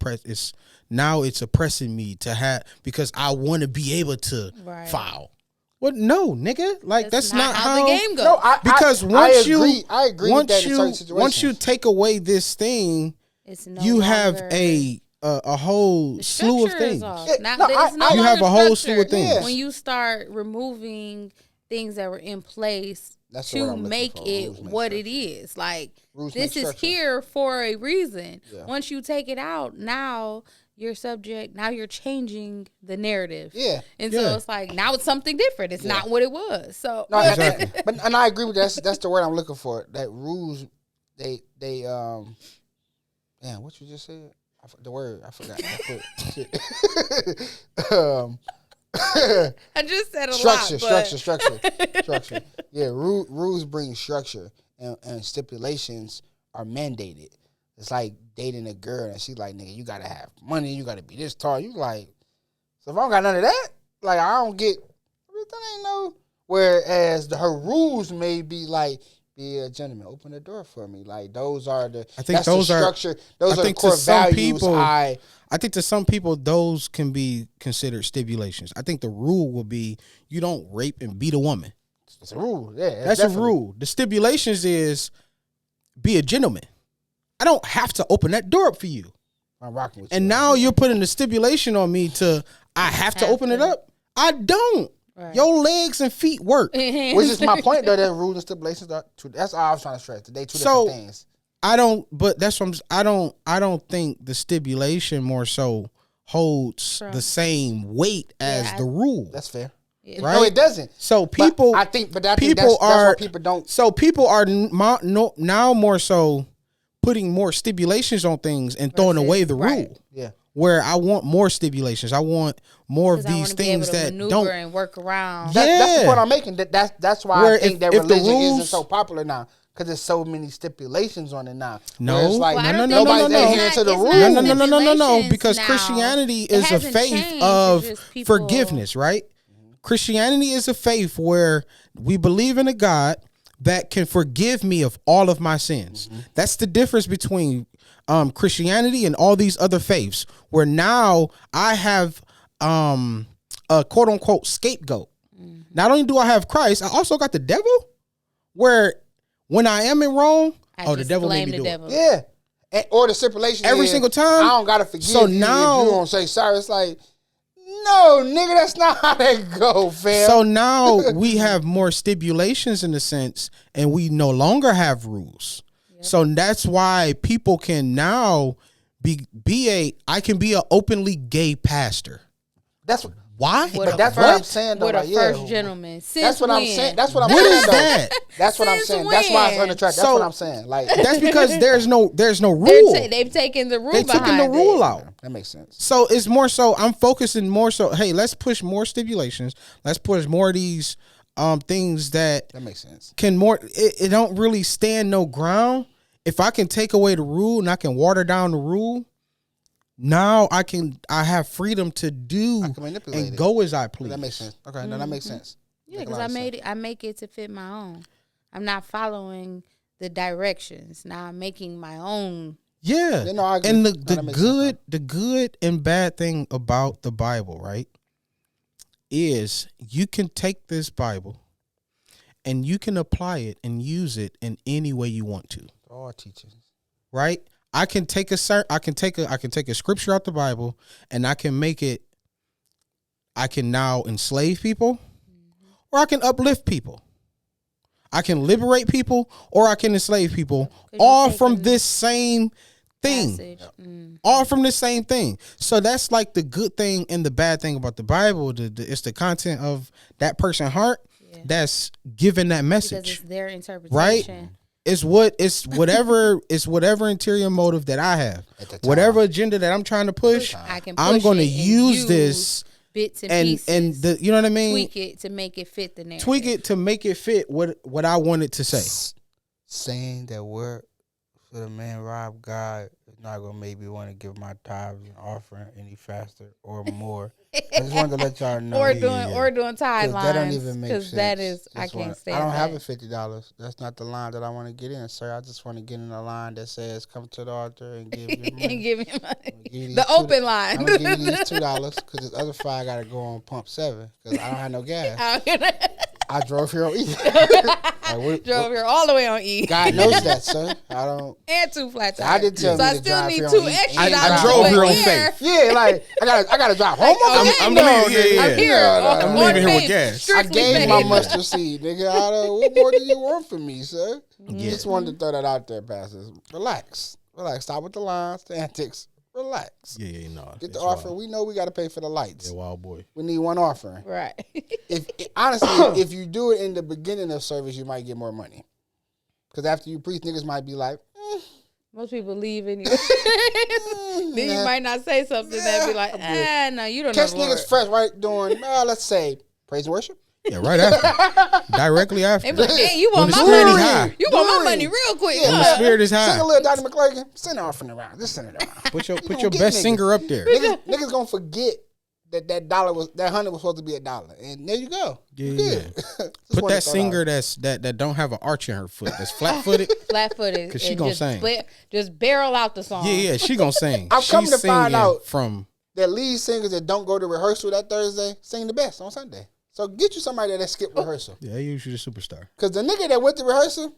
oppressing me to have because I want to be able to foul. Well, no, nigga. Like that's not how the game goes. No, because I agree with that in certain situations. Once you take away this thing, It's no you have longer, a whole slew of structure is things. off. Yeah, Now, no, it's no you have longer a whole structured. slew of things. Yes. When you start removing things that were in place That's the word to I'm looking make for. it Rules make what structure. it is, like Rules this make is structure. here for a reason. Yeah. Once you take it out, now you're subject. Now you're changing the narrative. Yeah. And Yeah. so it's like now it's something different. It's not what it was. So No, Exactly. and I agree with that. That's the word I'm looking for. That rules, they damn, what you just said? The word I forgot. I just said a structure, lot. But structure. Yeah, rules bring structure, and stipulations are mandated. It's like dating a girl, and she's like, "Nigga, you gotta have money. You gotta be this tall." You like, so if I don't got none of that, like I don't get. That ain't no. Whereas her rules may be like, be a gentleman. Open the door for me. Like those are the. I think that's those the are structure. Those are the think core to some values. people, I think to some people those can be considered stipulations. I think the rule will be you don't rape and beat a woman. It's a rule. Yeah, That's a rule. The stipulations is be a gentleman. I don't have to open that door up for you. I'm rocking with you. And now you're putting the stipulation on me to I have to open it up. I don't. Right. Your legs and feet work. Which is my point, though. That rules and stipulations are two. That's all I was trying to stress. They two different things. I don't. But that's what I don't think the stipulation more so holds the same weight as the rule. That's fair. Yeah. Right? No, it doesn't. So people, I think that's why people don't. So people are now more so putting more stipulations on things and throwing away the rule. Yeah. Where I want more stipulations. I want more of these things that don't and work around. That's the point I'm making. That's why I think that religion isn't so popular now. Because there's so many stipulations on it now. No, like, nobody's adhering to the rules. No. Because Christianity is a faith of forgiveness, right? Christianity is a faith where we believe in a God that can forgive me of all of my sins. Mm-hmm. That's the difference between Christianity and all these other faiths, where now I have a quote unquote scapegoat. Mm-hmm. Not only do I have Christ, I also got the devil, where when I am in wrong, the devil made me do it. Yeah. Or the stipulation every single time. I don't gotta forgive so you now, if you don't say sorry. It's like, no, nigga, that's not how that go, fam. So now we have more stipulations in a sense, and we no longer have rules. Yep. So that's why people can now I can be an openly gay pastor. That's why? But that's what I'm saying, though. With a first gentleman. That's what I'm saying. That's what I'm saying. What is that? That's what I'm saying. That's why it's unattractive. That's what I'm saying. Like that's because there's no rule. They've taken the rule. They've taken the rule out. That makes sense. So it's more so I'm focusing more so. Hey, let's push more stipulations. Let's push more of these things that makes sense. Can more. It don't really stand no ground. If I can take away the rule and I can water down the rule. Now I have freedom to do and go as I please. That makes sense. Okay, no, that makes sense. Yeah, because I make it to fit my own. I'm not following the directions. Now I'm making my own. Yeah, and the good and bad thing about the Bible, right, is you can take this Bible and you can apply it and use it in any way you want to. All teachings, right? I can take a scripture out the Bible and I can now enslave people or I can uplift people. I can liberate people or I can enslave people, all from this same thing. All from the same thing. So that's like the good thing and the bad thing about the Bible. It's the content of that person's heart that's giving that message. Because it's their interpretation. Right? It's whatever interior motive that I have, whatever agenda that I'm trying to push. I'm going to use this bits and pieces, and you know what I mean. Tweak it to make it fit the narrative. Tweak it to make it fit what I want it to say. Saying that word for the man rob God is not going to make me want to give my tithes and offering any faster or more. I just wanted to let y'all know. or doing tithe lines. That don't even make sense. Because that is, I can't stand that. I don't have a $50. That's not the line that I want to get in, sir. I just want to get in a line that says, come to the altar and give your money. And give me money. The open line. I'm going to give you these $2 because this other 5 got to go on pump 7 because I don't have no gas. I drove here on E. Drove here all the way on E. God knows that, sir. I don't. And 2 flat tires. I did tell so me I to still drive need here 2 on extra E. I drove here on faith. Yeah, like I got to drive home. I'm leaving. I'm here. I'm leaving here with gas. I gave my mustard seed, nigga. What more do you want from me, sir? Yeah. Just wanted to throw that out there, pastors. Relax. Stop with the lines, the antics. Relax. Yeah, no. Get the offering. We know we got to pay for the lights. Yeah, wild boy. We need one offering. Right. Honestly, if you do it in the beginning of service, you might get more money. Because after you preach, niggas might be like, Most people leave anyway. Then you might not say something that be like, no, you don't know. Catch niggas fresh, right? Doing, let's say, praise and worship. Yeah, right after. Directly after. They be like, hey, you want my money? You want my money real quick. When the spirit is high. Sing a little Dr. McClurkin. Send an offering around. Just send it around. Put your best singer up there. Niggas gonna forget that $100 was supposed to be $1, and there you go. Yeah. Put that singer that don't have an arch in her foot, that's flat footed, because she gonna sing. Just barrel out the song. Yeah, she gonna sing. I'm coming to find out from that lead singers that don't go to rehearsal that Thursday sing the best on Sunday. So get you somebody that skip rehearsal. Yeah, they usually the superstar. Because the nigga that went to rehearsal,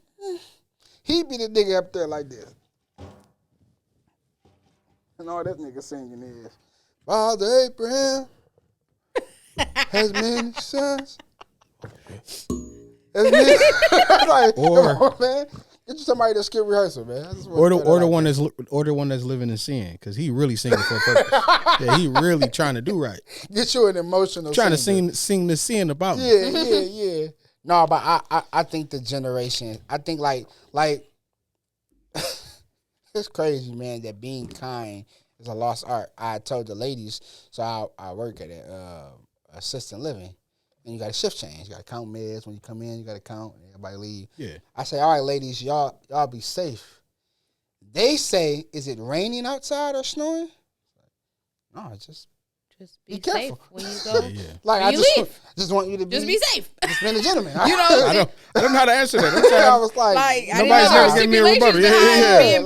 he be the nigga up there like this. And all that nigga singing is, Father Abraham has many sons. Like, come on, man. Get you somebody to skip rehearsal, man. Or the one that's living in sin, because he really singing for a purpose. Yeah, he really trying to do right. Get you an emotional trying singer. to sing the sin about me. Yeah. No, but I think the generation, I think like it's crazy, man, that being kind is a lost art. I told the ladies, so I work at assisted living, and you got to shift change. You got to count meds when you come in. You got to count. Everybody leave. Yeah. I say, all right, ladies, y'all be safe. They say, is it raining outside or snowing? No, just be careful safe when you go. Yeah. Like when I just want you to be safe. Just be a gentleman. You know, I don't know how to answer that. I was like nobody's never giving me a rebuttal.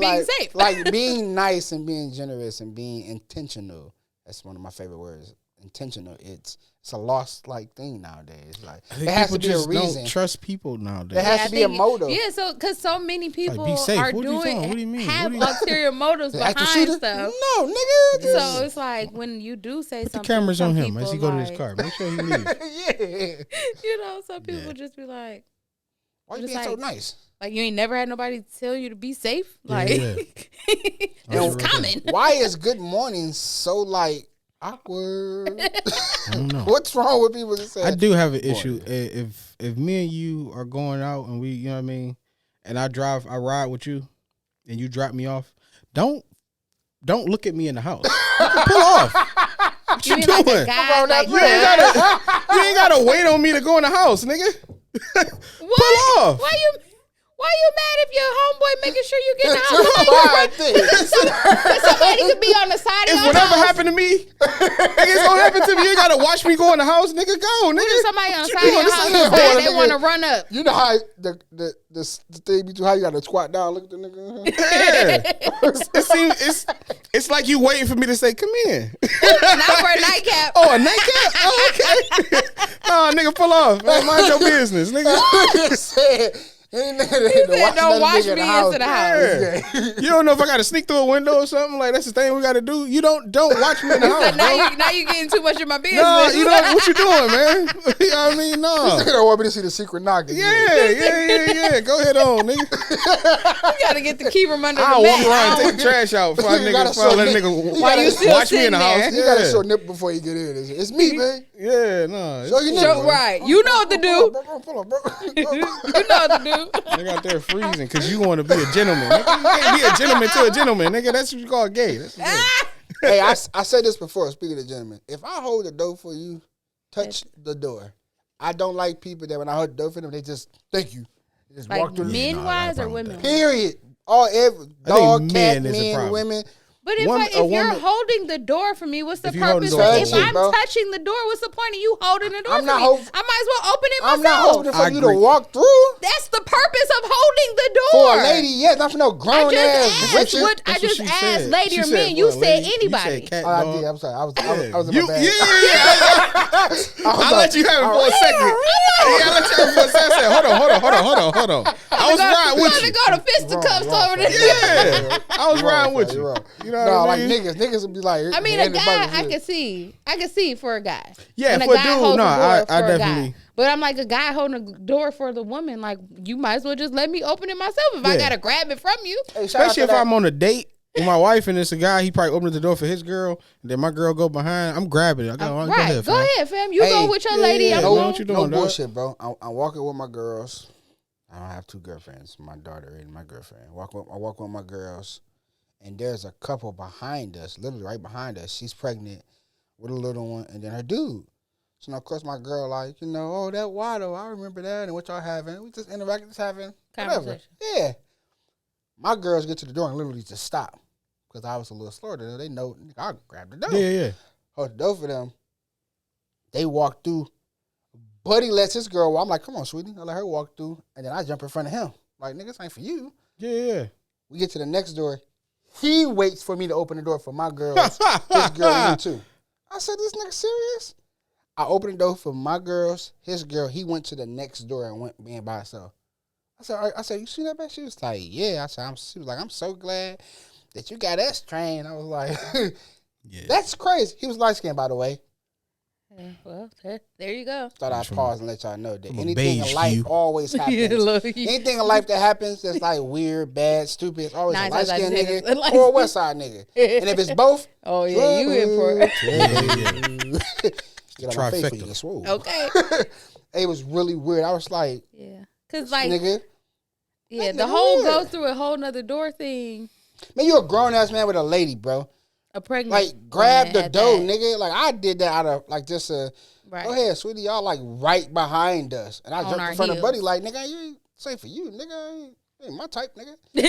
Being safe. Like being nice and being generous and being intentional. That's one of my favorite words. Intentional. It's a lost thing nowadays. Like it has to be a reason. Don't trust people nowadays. There has to be a motive. Yeah, so because so many people be safe. are What doing do you mean? have ulterior motives behind stuff. No, nigga. So it's like when you do say Put something, the cameras on him people as he go to his car. Make sure he leaves. Yeah. You know, some people just be like, why you being so nice? Like you ain't never had nobody tell you to be safe. Like it's common. Why is good morning so awkward? I don't know. What's wrong with people that say I do have an issue. If me and you are going out and we, you know what I mean, and I ride with you, and you drop me off, don't look at me in the house. Pull off. What you doing? You ain't gotta wait on me to go in the house, nigga. Pull off. Why you mad if your homeboy making sure you get out? Somebody could be on the side of your house. If whatever happened to me, it's gonna happen to me. You ain't gotta watch me go in the house, nigga. Go, nigga. What if somebody on the side of your house they want to run up? You know how the thing between how you gotta squat down, look at the nigga. Yeah. It's like you waiting for me to say, come in. Not for a nightcap. Oh, a nightcap? Oh, okay. No, nigga, pull off. Mind your business, nigga. He said, don't watch me into the house. Yeah. You don't know if I got to sneak through a window or something. Like, that's the thing we got to do. You don't watch me in the house, now you getting too much of my business. No, you know what you doing, man. You know what I mean? No. This nigga don't want me to see the secret knocking. Yeah. Go ahead on, nigga. You got to get the key from under the mat. I'll walk around and take the trash out before I let nigga watch me in the house. You got to show nip before you get in. It's me, man. Yeah, no. Show your nip. Right. You know what to do. You know what to do. Nigga out there freezing because you want to be a gentleman. Nigga, you can't be a gentleman to a gentleman, nigga. That's what you call gay. Hey, I said this before, speaking of gentlemen. If I hold the door for you, touch the door. I don't like people that when I hold the door for them, they just, thank you. They just walk through. Men-wise or women? Period. Dog, cat, men, women. But if you're holding the door for me, what's the purpose? If I'm touching the door, what's the point of you holding the door for me? I might as well open it myself. I'm not holding for you to walk through. That's the purpose of holding the door. For a lady, yes. Not for no grown ass. I just asked lady or man. You said anybody. I did. I'm sorry. I was in my bag. Yeah. I'll let you have it for a second. I'll let you have it for a second. I said, hold on. I was riding with you. I'm going to go to fisticuffs over there. Yeah. I was riding with you. You know no, what I mean? like niggas would be like. I mean, a guy, I can see for a guy. Yeah, for a dude, no, I definitely. But I'm like a guy holding a door for the woman. Like you might as well just let me open it myself if I gotta grab it from you. Hey, especially if I'm on a date with my wife and it's a guy, he probably opens the door for his girl, and then my girl go behind. I'm grabbing it. Go ahead, fam. You go with your lady. Yeah, what you doing, no bullshit, bro. I'm walking with my girls. I don't have two girlfriends. My daughter and my girlfriend. I walk with my girls. And there's a couple behind us, literally right behind us. She's pregnant with a little one, and then her dude. So now, of course, my girl like, that water, I remember that, and what y'all having. We just interacting, just having whatever. Yeah. My girls get to the door and literally just stop. Because I was a little slower than them. They know, I'll grab the door. Yeah. Hold the door for them. They walk through. Buddy lets his girl walk. I'm like, come on, sweetie. I let her walk through. And then I jump in front of him. Like, nigga, this ain't for you. Yeah. We get to the next door. He waits for me to open the door for my girl. His girl and me too. I said, this nigga serious? I opened the door for my girls, his girl. He went to the next door and went being by himself. I said, you see that, man? She was like, yeah. I said, she was like, I'm so glad that you got us trained. I was like, yeah. That's crazy. He was light skinned, by the way. Yeah, well, there you go. Thought I'd pause and let y'all know that anything in life always happens. Anything in life that happens that's like weird, bad, stupid, it's always a light skinned nigga or a West Side nigga. And if it's both, oh yeah, you in for it. Get on my face for you, get swole. Okay. It was really weird. I was like, yeah, cause like, nigga, yeah, the whole go through a whole nother door thing. Man, you a grown ass man with a lady, bro. A pregnant, like grab the dough, nigga. Like I did that out of like just a. Right. Go ahead, sweetie. Y'all like right behind us, and I jumped in front of Buddy. Like nigga, you ain't safe for you, nigga. Ain't my type, nigga. Like,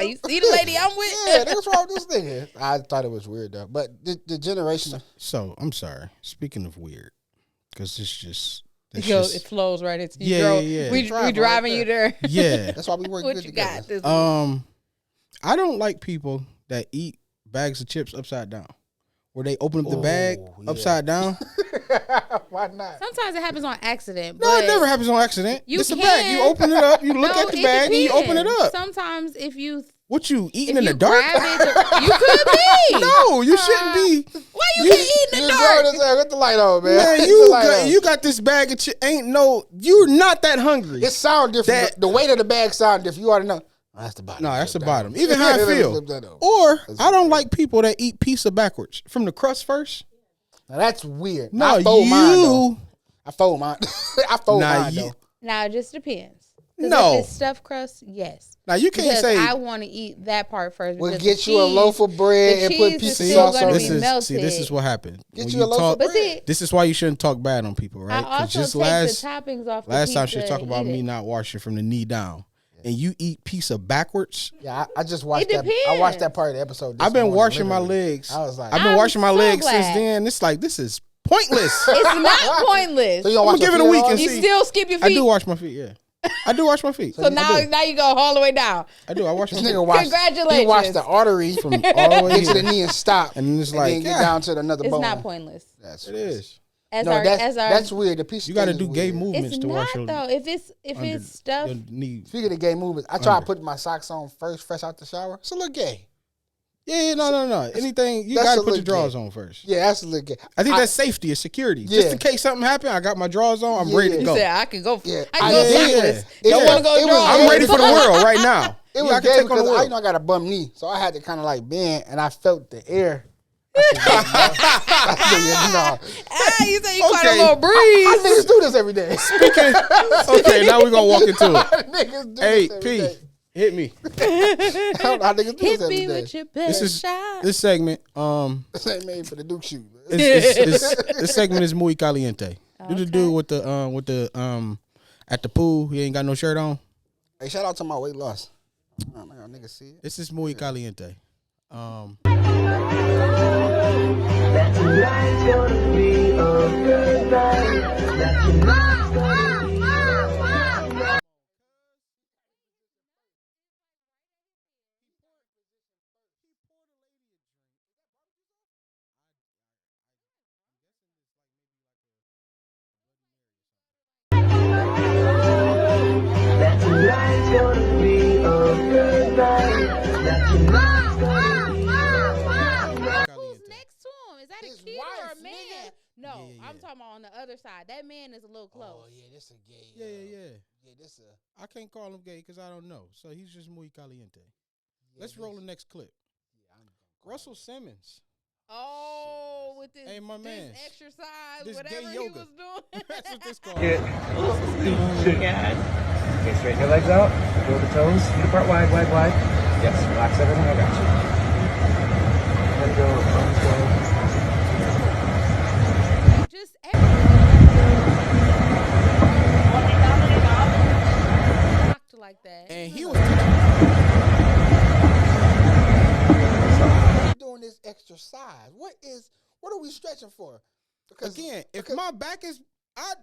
you see the lady I'm with? Yeah, what's wrong with this nigga? I thought it was weird though, but the generation. So I'm sorry. Speaking of weird, because it's just. It flows right into you. Yeah. We driving you there. Yeah, that's why we work good together. I don't like people that eat bags of chips upside down. Where they open up the bag upside down. Why not? Sometimes it happens on accident. No, it never happens on accident. It's a bag. You open it up. You look at the bag and you open it up. Sometimes if you... What, you eating in the dark? You could be. No, you shouldn't be. Why you can't eat in the dark? Get the light on, man. You got this bag of chips. You're not that hungry. It sounds different. The weight of the bag sounds different. You already know. Oh, that's the bottom. No, that's the bottom. Even how I feel. Or I don't like people that eat pizza backwards. From the crust first. Now that's weird. No, I fold mine, though. I fold mine. Though. Now, it just depends. No. If it's stuffed crust, yes. Now, you can't say. I want to eat that part first. We'll get you a loaf of bread and put piece of sauce on it. See, this is what happened. Get you a loaf of bread. This is why you shouldn't talk bad on people, right? I also take the toppings off the pizza. Last time she was talking about me not washing from the knee down. And you eat pizza backwards? Yeah, I just watched that. I watched that part of the episode. I've been washing my legs. I was like, I've been washing my legs since then. It's like, this is pointless. It's not pointless. So you don't I'm gonna give it a week and you see. still skip your feet? I do wash my feet, yeah. I do wash my feet. So now you go all the way down. I do. I wash my feet. Congratulations. He watched the artery from all the way to the knee and stop. And it's like, then get down to another bone. It's not pointless. It is. That's weird. The piece you got to do gay movements to wash your. It's not though. If it's stuff. Speaking of gay movements, I try to put my socks on first, fresh out the shower. It's a little gay. Yeah, no. Anything you got to put your drawers on first. Yeah, that's a little gay. I think that's safety, it's security. Yeah. Just in case something happen, I got my drawers on. I'm ready to go. You said I can go. Yeah, I can go sockless. Don't want to go drawers. I'm ready for the world right now. It was gay because I got a bum knee, so I had to kind of like bend, and I felt the air. You say you caught a little breeze. I niggas do this every day. Okay, now we're gonna walk into it. Niggas do hey, this P, day. Hit me. I don't know how niggas do Hit this every me day. with your best shot. This segment. This ain't made for the Duke shoot. This segment is muy caliente. Do the dude with the at the pool. He ain't got no shirt on. Hey, shout out to my weight loss. Niggas see it. This is muy caliente. That tonight's gonna be a good night. That tonight's gonna be a good night. That tonight's gonna be a good night. That tonight's gonna be a good night. Who's next to him? Is that a kid or a man? Nigga. No, I'm talking about on the other side. That man is a little close. Oh yeah, this a gay. Yeah, this a. I can't call him gay because I don't know. So he's just muy caliente. Let's roll the next clip. Russell Simmons. Oh, with this, my man. This exercise, This whatever gay he yoga. was doing. That's what this called. Okay, straighten your legs out. Go the toes. Feet apart, wide. Yes, relax everything. I got you. Let go. Arms go. Just rocked like that. And he was doing this exercise. What are we stretching for? again, if my back is,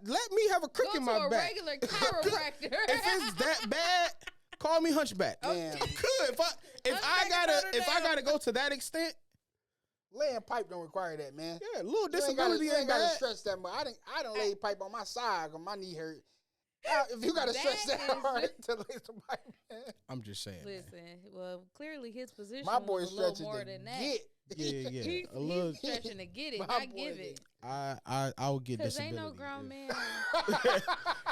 let me have a crook Go in to my a back. regular chiropractor. If it's that bad, call me hunchback. Man. I'm good. If I gotta go to that extent, laying pipe don't require that, man. yeah, a little You ain't disability gotta ain't bad. stretch that much. I done laid pipe on my side because my knee hurt. If you gotta stretch That that is hard to lay some pipe, man. I'm just saying. Man. Listen, well, clearly his position My boy was a little stretching more to than that. get. Yeah, He's a little. stretching to get it, My not boy give did. it. I'll get Because disability. ain't no grown man.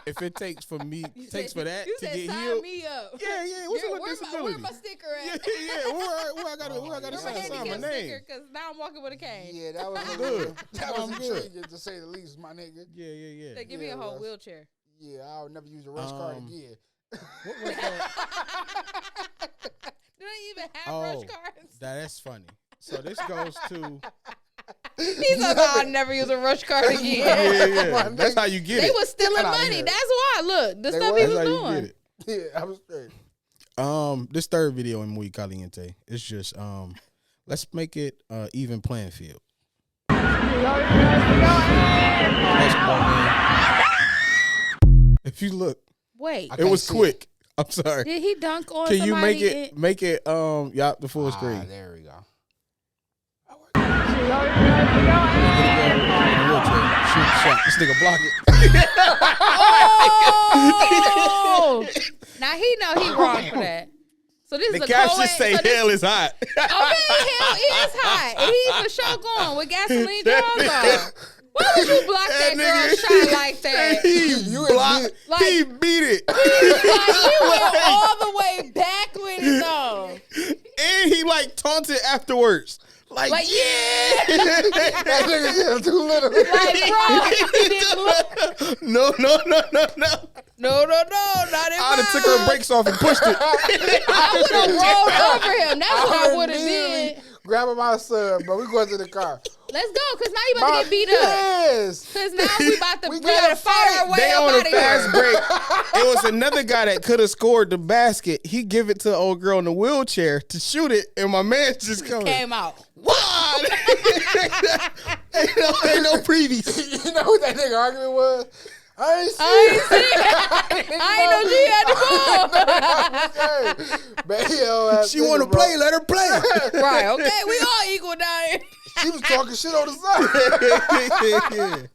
If it takes for me, You takes said- for that you to said, get sign healed. me up. Yeah. What's a little Where disability? my sticker Yeah, at? Where I gotta Oh, sign my Handicap name. sticker, because now I'm walking with a cane. Yeah, that was good. That was I'm good. intriguing to say the least, my nigga. Yeah. They give me a Yeah, whole Russ. wheelchair. Yeah, I'll never use a rush card again. What was that? Do they even have Oh, rush cards? that's funny. So this goes to He's like, I'll never use a rush card again. yeah. That's how you get They it. was stealing Get outta money. here. That's why. Look, the They stuff was? he That's was how you doing. get it. Yeah, I was straight. This third video in Muy Caliente, it's just let's make it even playing field. Basketball game. If you look, Wait, I it can't was see quick. I'm sorry. did he dunk on Can you somebody? make it the full screen? There we go. Shoot the shot. This nigga block it. Oh! Now he know he wrong for that. So this The is a caption co-ed. say so this, hell is hot. okay, hell is hot, and he for sure going with gasoline drawers on. Why would you block that girl shot like that? He blocked. Like- He beat it. Like he went all the way back with it on. And he like taunted afterwards. Like Like yeah. That nigga said too little. Like bro, he didn't look. No. No, not in I'd have took her brakes off and pushed it. I would have rolled over him. That's what I would have immediately did. grabbing my son, bro. We going to the car. Let's go, cause now you about to get beat up. Yes. Cause now we about to We we gotta gotta fight our way They up on out a of here. fast break. It was another guy that could have scored the basket. He give it to the old girl in the wheelchair to shoot it, and my man just coming. Came out. What? ain't no previous. You know what that nigga argument was? I ain't see I ain't know she had the ball. She She want to play, let her play. Right, okay, we all equal down here. She was talking shit on the side.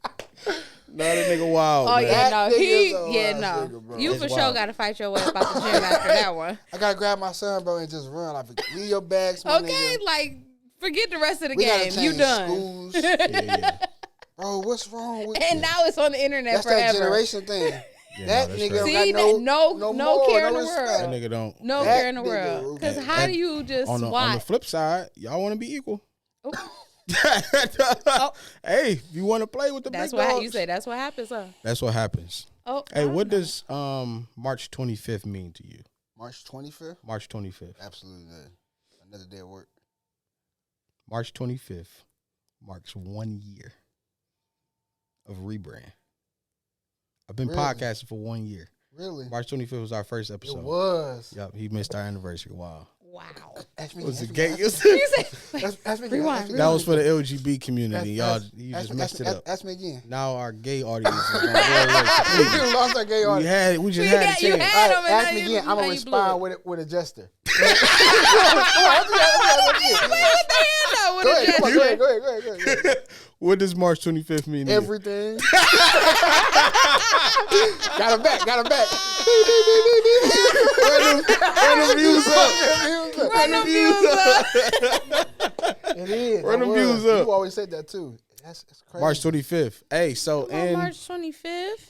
No, that nigga wild. Oh man. yeah, That no, nigga's a yeah, wild no. nigga, bro. You That's for sure wild. gotta fight your way up out the gym after that one. I gotta grab my son, bro, and just run. Like, leave your bags, my Okay, nigga. like forget the rest of the We gotta game. You change done. schools. Yeah. Bro, what's wrong with And you? now it's on the internet That's that forever. generation thing. Yeah, That no, that's nigga right. don't See, got that- no moral, care in the respect. world. That nigga don't. No That care in the nigga world. rude. Because how do you just On the watch? flip side, y'all want to be equal. Oh, Hey, if you want to play with the that's big what dogs, you say. That's what happens, huh? that's what happens. Oh, I Hey, don't what know. does March 25th mean to you? March 25th? March 25th. Absolutely not. Another day of work. March 25th marks 1 year of rebrand. I've been Really? podcasting for 1 year. Really? March 25th was our first It episode. was. Yep, he missed our anniversary. Wow. Wow. Ask me Was again, it gay? ask You said, me again, Rewind, ask me That again. was for the LGBT community. Y'all, Ask- you ask- just ask- messed it ask- up. Ask me again. Now our gay audience is going We to lost our gay audience. We just You had had- a you chance. had- All right, Adam, and ask now me you- again. I'm now gonna you blew respond it. with a gesture. What the hell Go ahead, come on, with a go ahead. What does March 25th mean? to you? Everything. Got him back. Run them views up. Run them views up. It is. Run them views up. You always said that too. That's crazy. March 25th. Hey, so On and March 25th.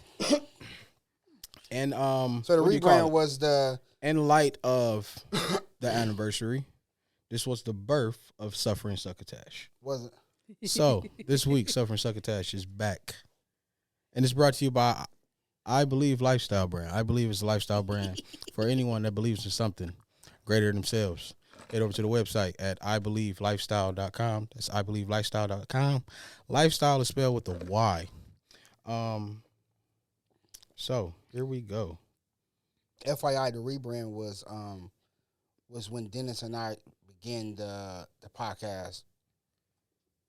and So the what do you call rebrand it? was the In light of the anniversary, this was the birth of Suffering Succotash. wasn't. So this week, Suffering Succotash is back, and it's brought to you by I Believe Lifestyle Brand. I believe it's a lifestyle brand for anyone that believes in something greater than themselves. Head over to the website at IBelieveLifestyle.com. That's IBelieveLifestyle.com. Lifestyle is spelled with a Y. So here we go. FYI, the rebrand was when Dennis and I began the podcast.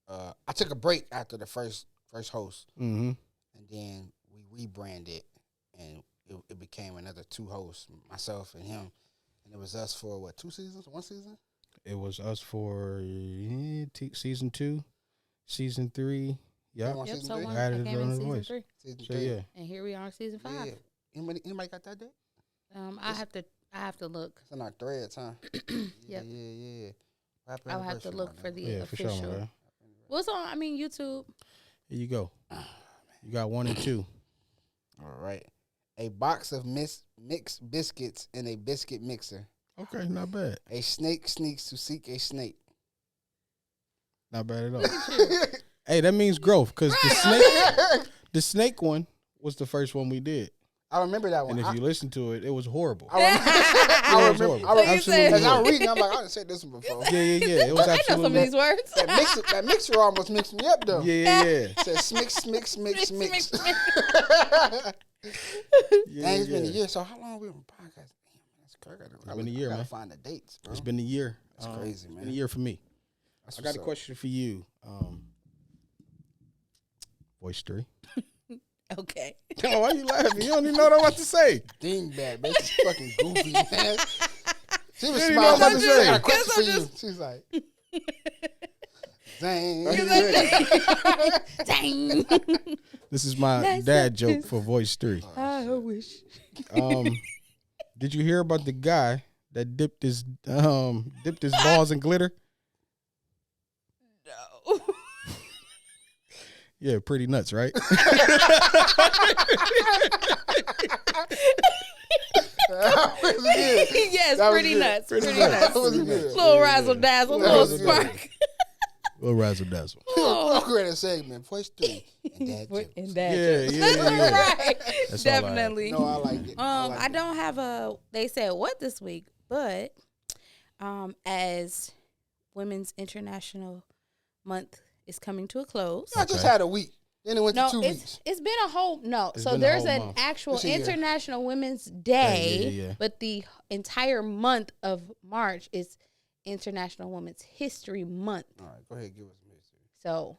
I took a break after the first first host, Mm-hmm. and then we rebranded, and it became another 2 hosts, myself and him, and it was us for what 2 seasons, 1 season. It was us for season 2, season 3. Yep. On Yep. season So 3? one, Added I it came on in the season voice. 3, Season So 3. yeah. and here we are on season 5. Yeah. Anybody got that date? I have to look. It's in our threads, huh? Yep. Yeah. Happy I'll have to anniversary, look my for nigga. the Yeah, for sure, official. man. What's on? I mean, YouTube. Here you go. You got 1 and 2. All right. A box of mixed biscuits in a biscuit mixer. Okay, not bad. A snake sneaks to seek a snake. Not bad at all. Hey, that means growth because the snake one was the first one we did. I remember that one. And if you listen to it, it was horrible. I remember. horrible. So you Absolutely said- Because I'm horrible. reading, I'm like, I done said this one before. Yeah. It was I know some of absolutely. these words. That mixer almost mixed me up though. Yeah. It said mix. Mix. Dang, it's been a year. So how long we been podcasting? Damn, that's crazy. It's been a year, I gotta man. find the dates, bro. It's been a year. That's crazy, man. Been a year for me. That's I got what's a up. question for you. Voice 3. Okay. Oh, why you laughing? You don't even know what I'm about to say. Dingbat, man. She's fucking goofy, man. She was You know what I'm smiling. about to She say. got a question for you. She's like, dang. Dang. This is my Nice dad practice. joke for Voice 3. I wish. Did you hear about the guy that dipped his balls in glitter? No. Yeah, pretty nuts, right? That was good. Yes, That was pretty good. nuts. Pretty nuts. nuts. That was good. Little razzle dazzle, That little was good. spark. Little razzle dazzle. Oh. Great segment. Voice 3. And that What- jokes. and that Yeah, jokes. yeah. Right. That's all I had. Definitely. No, I like it. I don't have a. They said what this week, but as Women's International Month is coming to a close. I just had a week. Then it went No, to 2 weeks. it's been a whole no. It's So been a there's whole an month. actual It's a year. International Women's Day, Yeah. but the entire month of March is International Women's History Month. All right, go ahead. Give us some history. So,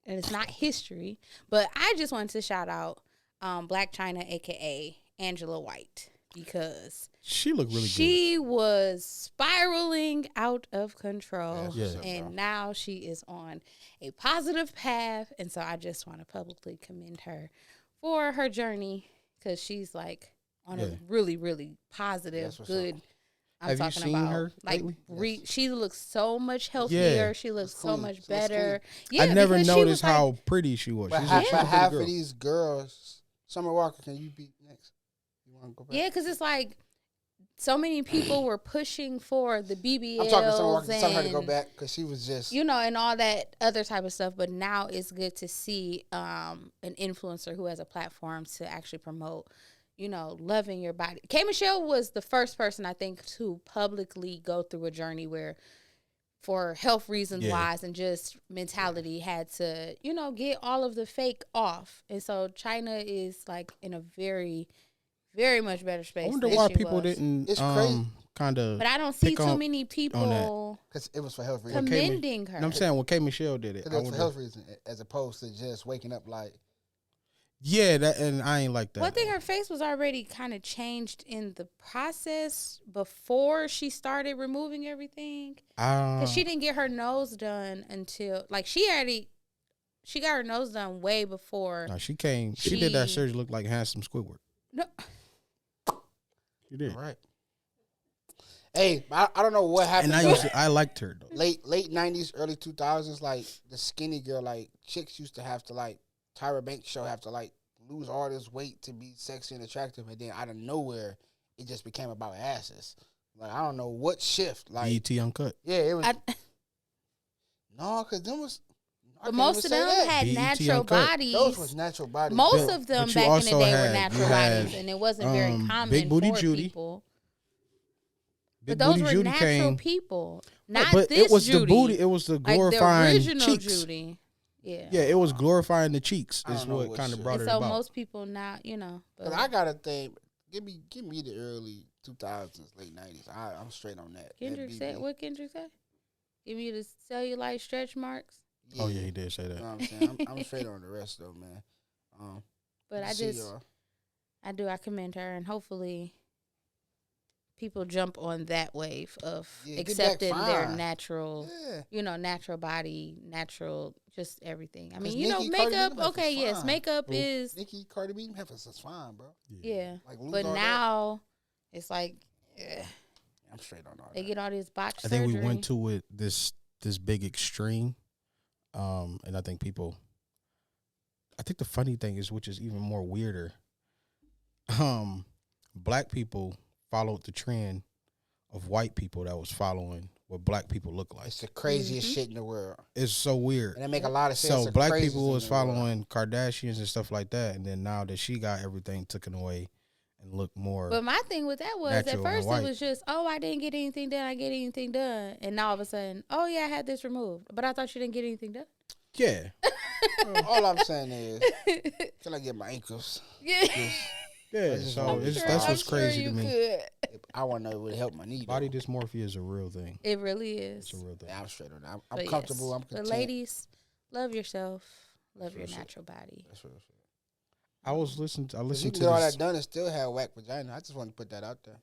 and it's not history, but I just wanted to shout out Black China, aka Angela White, because She looked really she was spiraling out of control, That's what's up, and bro. now she is on a positive path. And so I just want to publicly commend her for her journey, because she's like on Yeah. a really, really positive, That's what's good. up. I'm Have you talking seen about her like lately? she looks so much healthier. Yeah. She looks Looks so clean. much She looks better. good. Yeah, I never because she noticed was like- how pretty she was. But, She's half, a but pretty half girl. of these girls, Summer Walker, can you beat next? You want to go back? Yeah, because it's like so many people were pushing for the BBLs I'm talking to Summer Walker. Tell her to go and, back because she was just. you know, and all that other type of stuff. But now it's good to see an influencer who has a platform to actually promote, you know, loving your body. K. Michelle was the first person, I think, to publicly go through a journey where, for health reasons Yeah. wise and just mentality, had to, you know, get all of the fake off. And so China is like in a very, very much better space. I wonder than why she people was. didn't It's crazy. kind of. But I don't see pick too on- many people that. Because it was for health reasons. commending her. I'm saying when K. Michelle did it. It I was for wonder, health reasons as opposed to just waking up like. yeah, that and I ain't like that. Well, I think her face was already kind of changed in the process before she started removing everything. Because she didn't get her nose done until, like, she got her nose done way before. No, she came. She did that She- surgery look like handsome Squidward. No, She did. Right. Hey, I don't know what happened. And though. I liked her though. late 90s, early 2000s, like the skinny girl, like chicks used to have to like Tyra Banks show have to like lose all this weight to be sexy and attractive, and then out of nowhere, it just became about asses. Like I don't know what shift. Like BET Uncut. yeah, it was I, no, because them was. I but can't most of even them say that. had BET natural Uncut. bodies. Those was natural bodies. Most But- of them but you back in the also day had- were natural you had, bodies, and it wasn't very common Big Booty for Judy. people. Big But those Booty were Judy natural came. people, not but this it was Judy. the booty. It was the like the glorifying original cheeks. Judy. Yeah. Yeah, it was glorifying the cheeks. I Is don't know what what kind of shit. brought And it so about. most people now, you know. But Cause I gotta think. Give me the early 2000s, late 90s. I'm straight on that. Kendrick That said, BB. what Kendrick said? Give me the cellulite stretch marks. Oh yeah, he did say that. You know what I'm saying? I'm straight on the rest though, man. But I commend her, and hopefully people jump on that wave of accepting their natural, natural body, natural, just everything. I mean, makeup. Okay, yes, makeup is. Nicki, Cardi B, Memphis is fine, bro. Yeah, but now it's like, I'm straight on all that. They get all this botched I think surgery. we went to it this big extreme, and I think the funny thing is, which is even more weirder, black people followed the trend of white people that was following what black people look like. It's the craziest shit in the world. It's so weird. And it make a lot of sense. So black people was following Kardashians and stuff like that, and then now that she got everything taken away and looked more. But my thing with that was, at first it was just, I didn't get anything done. I get anything done, and now all of a sudden, I had this removed, but I thought you didn't get anything done. Yeah. All I'm saying is, can I get my ankles? Yeah. Yeah, so that's what's crazy to me. I want to know it would help my knee. Body dysmorphia is a real thing. It really is. It's a real thing. Yeah, I'm straight on that. I'm comfortable. Yes. I'm content. But ladies, love yourself. Love your natural body. That's real shit. I listened to you can get all that done and still have whack vagina. I just want to put that out there.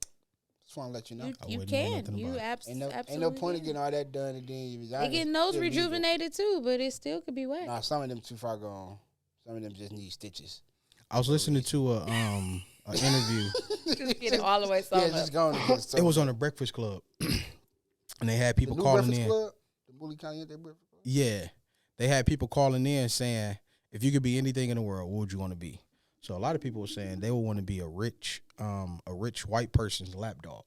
Just want to let you know. You can. You absolutely ain't no point in getting all that done and then your vagina. They getting those rejuvenated too, but it still could be whack. Nah, some of them too far gone. Some of them just need stitches. I was listening to an interview. Just get it all the way. Just going. It was on the Breakfast Club, and they had people calling in. Club? The Bully Caliente Breakfast Club? Yeah, they had people calling in saying, if you could be anything in the world, what would you want to be? So a lot of people were saying they would want to be a rich white person's lapdog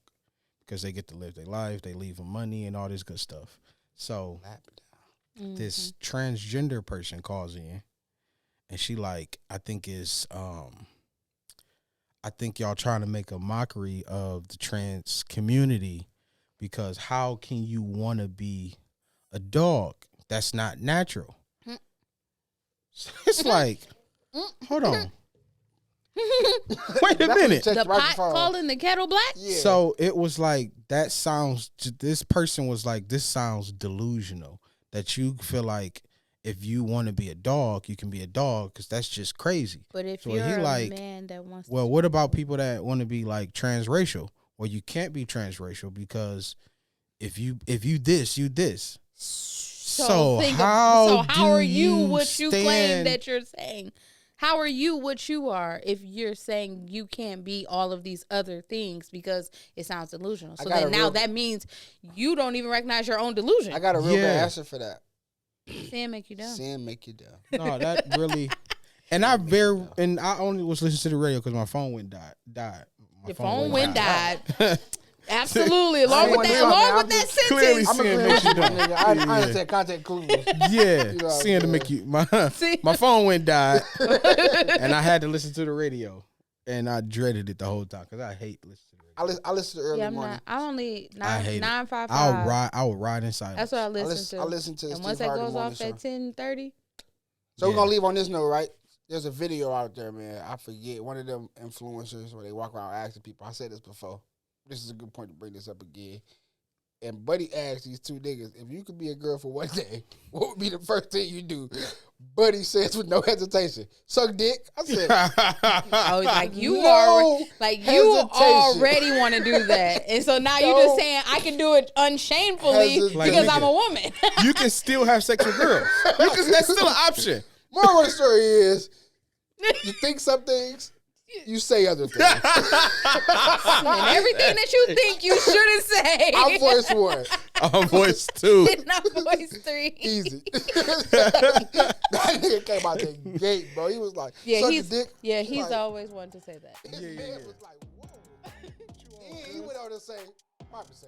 because they get to live their life, they leave them money and all this good stuff. So this transgender person calls in, and she I think y'all trying to make a mockery of the trans community because how can you want to be a dog? That's not natural. It's like, hold on. Wait a minute. The pot calling the kettle black? Yeah. So it was like, this person was like, this sounds delusional. That you feel like if you want to be a dog, you can be a dog because that's just crazy. But if you're a man that wants well, what about people that want to be like transracial? Well, you can't be transracial because if you this, you this. So how are you what you claim that you're saying? How are you what you are if you're saying you can't be all of these other things because it sounds delusional? So then now that means you don't even recognize your own delusion. I got a real good answer for that. Sin make you dumb. Sin make you dumb. No, that really. And I only was listening to the radio because my phone went died. Your phone went died. Absolutely. Along with that sentence. Clearly I'm seeing makes you dumb. I understand content clues. Yeah, seeing to make you my phone went died, and I had to listen to the radio, and I dreaded it the whole time because I hate listening to the radio. I listen to early morning. I only I hate 955. I would ride in silence. That's what I listen to. I listen to. And once that goes off at 10:30. So we're gonna leave on this note, right? There's a video out there, man. I forget one of them influencers where they walk around asking people. I said this before. This is a good point to bring this up again. And Buddy asked these two niggas, if you could be a girl for one day, what would be the first thing you do? Buddy says with no hesitation, suck dick. I said, you already want to do that. And so now you're just saying I can do it unshamefully because I'm a woman. You can still have sex with girls. That's still an option. Moral of the story is, you think some things, you say other things. And everything that you think you shouldn't say. I'm voice one. I'm voice two. And I'm voice three. Easy. That nigga came out the gate, bro. He was like, suck your dick. Yeah, he's always wanted to say that. His man was like, whoa. He went on to say, 5%.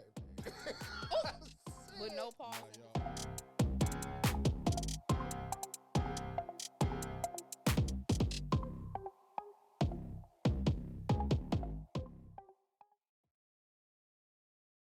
With no pause.